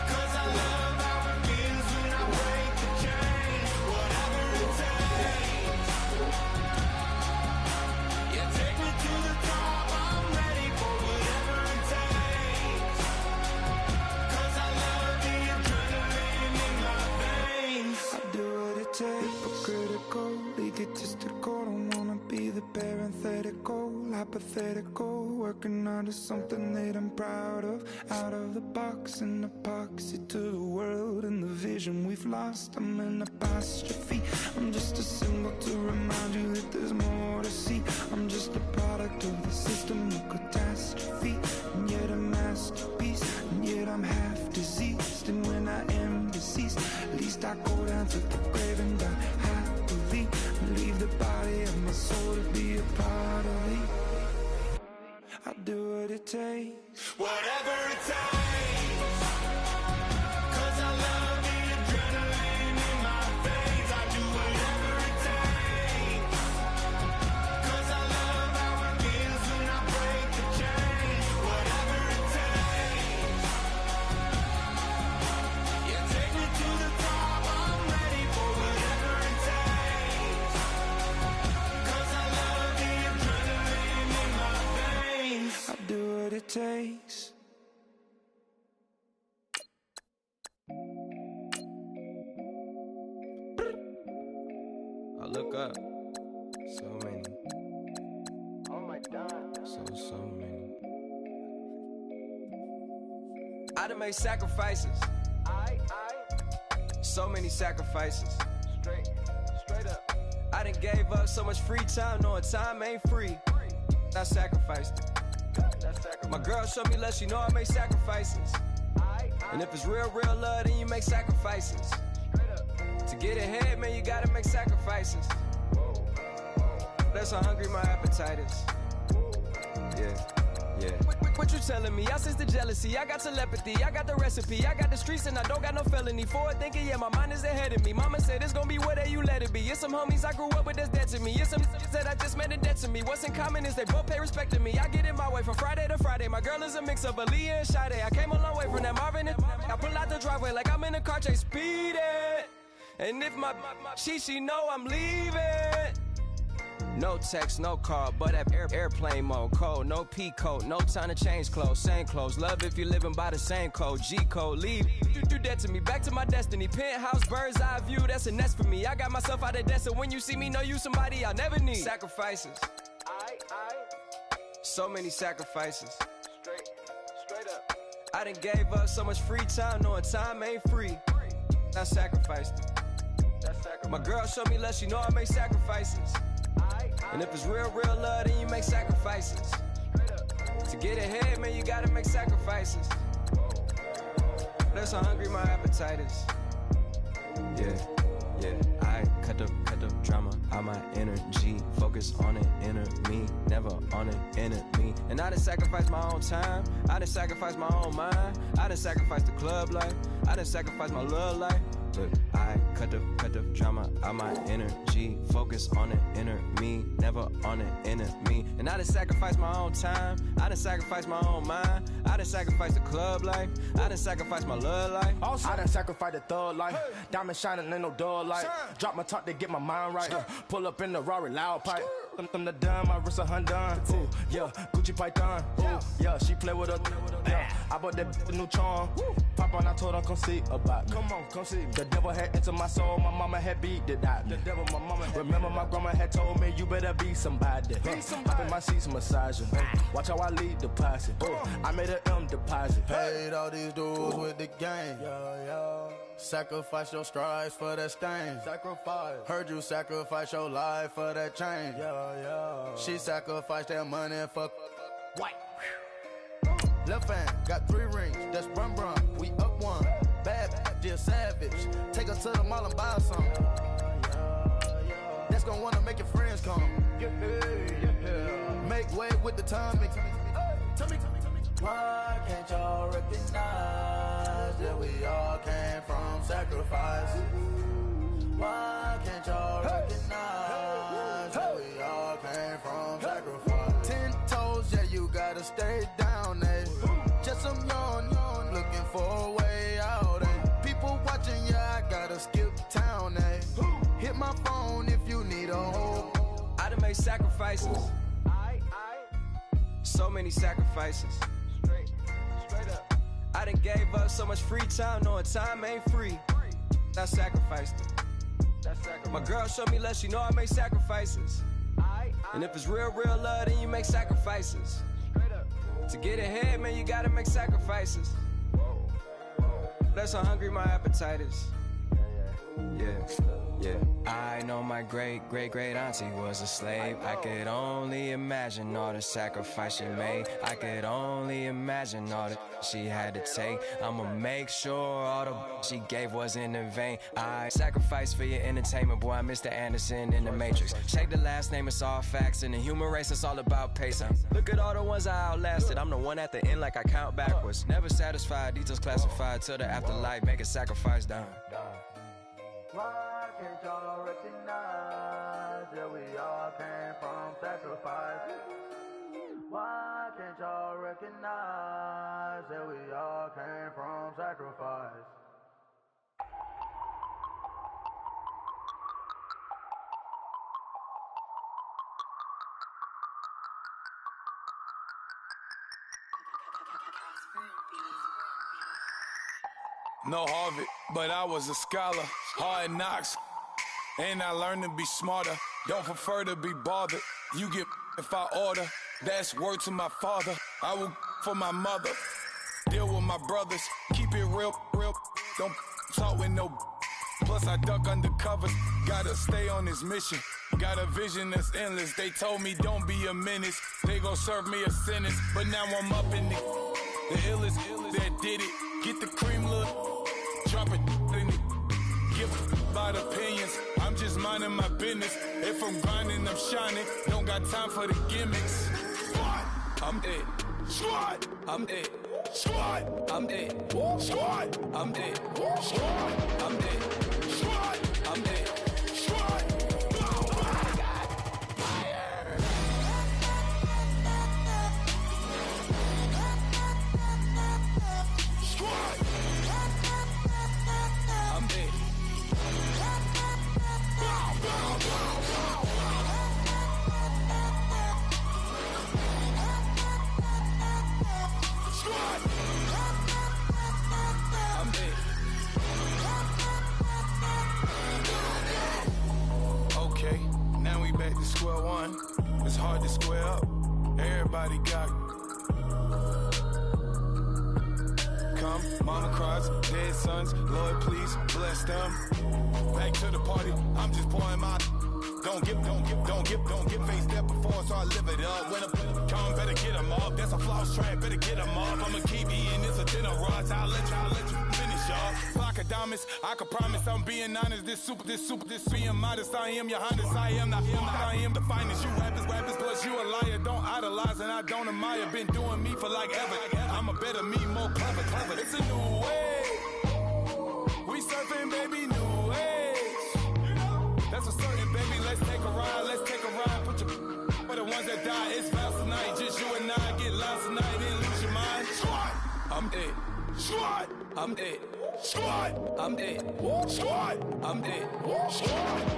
'Cause I love how it feels when I break the chains. Whatever it takes. You take me to the top. I'm ready for whatever it takes. 'Cause I love the adrenaline in my veins. I do what it takes, but critical, egotistical. Don't wanna be the parenthetical, hypothetical. Working out of something that I'm proud of. Out of the box, an epoxy to the world and the vision we've lost. I'm an apostrophe. I'm just a symbol to remind you that there's more to see. I'm just a product of the system of catastrophe, and yet a masterpiece, and yet I'm half diseased. And when I am deceased, at least I go down to the grave and die happily, and leave the body of my soul to be a part of me. I do what it takes, whatever it takes. 'Cause I love the adrenaline in my veins. I do whatever it takes. 'Cause I love how it feels when I break the chains. Whatever it takes. You take me to the top. I'm ready for whatever it takes. 'Cause I love the adrenaline in my veins. I do what it takes. I look up. So many. Oh my God. So many. I done made sacrifices. So many sacrifices. Straight up. I done gave up so much free time, knowing time ain't free. I sacrificed it. My girl showed me love, she know I make sacrifices. And if it's real love, then you make sacrifices. To get ahead, man, you gotta make sacrifices. That's how hungry my appetite is. Yeah. What you telling me? I sense the jealousy, I got telepathy, I got the recipe, I got the streets and I don't got no felony. Forward thinking, yeah, my mind is ahead of me. Mama said it's gonna be whatever you let it be. It's some homies I grew up with that's dead to me. It's some that I just met in debt to me. What's in common is they both pay respect to me. I get it my way from Friday to Friday. My girl is a mix of Aaliyah and Sade. I came a long way from that Marvin and I pull out the driveway like I'm in a car chase speeding. And if my she know I'm leaving. No text, no call, but at airplane mode. Code, no P code, no time to change clothes. Same clothes, love if you're living by the same code. G code, leave. You do that to me, back to my destiny. Penthouse, bird's eye view, that's a nest for me. I got myself out of debt, so when you see me, know you somebody I'll never need. Sacrifices. So many sacrifices. Straight up. I done gave up so much free time, knowing time ain't free. I sacrificed it. My girl showed me love, she know I make sacrifices. And if it's real love, then you make sacrifices. To get ahead, man, you gotta make sacrifices. That's how hungry my appetite is. Yeah. I cut the drama out my energy. Focus on it, inner me, never on it, enemy. And I done sacrificed my own time. I done sacrificed my own mind. I done sacrificed the club life. I done sacrificed my love life. Look, I cut the drama out my energy. Focus on it, inner me, never on it, enemy. And I done sacrificed my own time. I done sacrificed my own mind. I done sacrificed the club life. I done sacrificed my love life. Also, I done sacrificed the thug life. Diamond shining, ain't no dull light. Drop my top to get my mind right. Pull up in the Rari loud pipe. From the dime, my wrist a Hyundai. Ooh, yeah, Gucci Python. Ooh, yeah, she play with her. Yeah, I bought that new charm. Pop on, I told her come see about me. Come on, come see me. The devil had entered my soul. My mama had beat it out. The devil, my mama. Remember, my grandma had told me you better be somebody. Hop in my seats, massaging. Watch how I lead the posse. I made an M deposit. Paid all these dudes with the game. Sacrifice your strides for that stain. Heard you sacrifice your life for that change. She sacrificed that money for white. Left hand, got 3 rings, that's brum brum. We up one, bad, dear savage. Take her to the mall and buy some. That's gonna wanna make your friends come. Make way with the timing. Tell me. Why can't y'all recognize that we all came from sacrifice? Why can't y'all recognize that we all came from sacrifice? 10 toes, yeah, you gotta stay down, eh? Just some yawn, looking for a way out, eh? People watching, yeah, I gotta skip town, eh? Hit my phone if you need a hold. I done made sacrifices. So many sacrifices. Straight up. I done gave up so much free time, knowing time ain't free. I sacrificed it. My girl showed me love, she know I make sacrifices. And if it's real love, then you make sacrifices. To get ahead, man, you gotta make sacrifices. That's how hungry my appetite is. Yeah. I know my great auntie was a slave. I could only imagine all the sacrifice she made. I could only imagine all that she had to take. I'ma make sure all the she gave wasn't in vain. I sacrificed for your entertainment, boy. I'm Mr. Anderson in the Matrix. Check the last name, it's all facts. In the human race, it's all about pacing. Look at all the ones I outlasted. I'm the one at the end like I count backwards. Never satisfied, details classified till the afterlife. Make a sacrifice down. Why can't y'all recognize that we all came from sacrifice? Why can't y'all recognize that we all came from sacrifice? No Harvard, but I was a scholar. Hard knocks, and I learned to be smarter. Don't prefer to be bothered. You get if I order. That's word to my father. I will for my mother. Deal with my brothers. Keep it real. Don't talk with no. Plus I duck undercovers. Gotta stay on this mission. Got a vision that's endless. They told me don't be a menace. They gon' serve me a sentence. But now I'm up in the illest that did it. Get the cream look. Drop it in it. Give about opinions. I'm just minding my business. If I'm grinding, I'm shining. Don't got time for the gimmicks. Squad, I'm it. Squad, I'm it. Squad, I'm it. Squad, I'm it. Squad, I'm it. Squad, I'm it. Squad. Back to square one. It's hard to square up. Everybody got come. Mama cries, dead sons. Lord, please bless them. Back to the party. I'm just pouring my. Don't get face that before, so I live it up. When I come, better get them up. That's a floss track, better get them up. I'ma keep eating this a dinner rush. I'll let you finish up. Flock of diamonds, I can promise I'm being honest. This being modest. I am your highness. I am the finest. You rappers, plus you a liar. Don't idolize and I don't admire. Been doing me for like ever. I'm a better me, more clever. It's a new way. We surfing, baby, new ways. That's a certain, baby. Let's take a ride. Put your for the ones that die. It's vows tonight. Just you and I get lost tonight. Then lose your mind. Squad, I'm it. Squad, I'm it. Squad, I'm it. Squad, I'm it. Squad.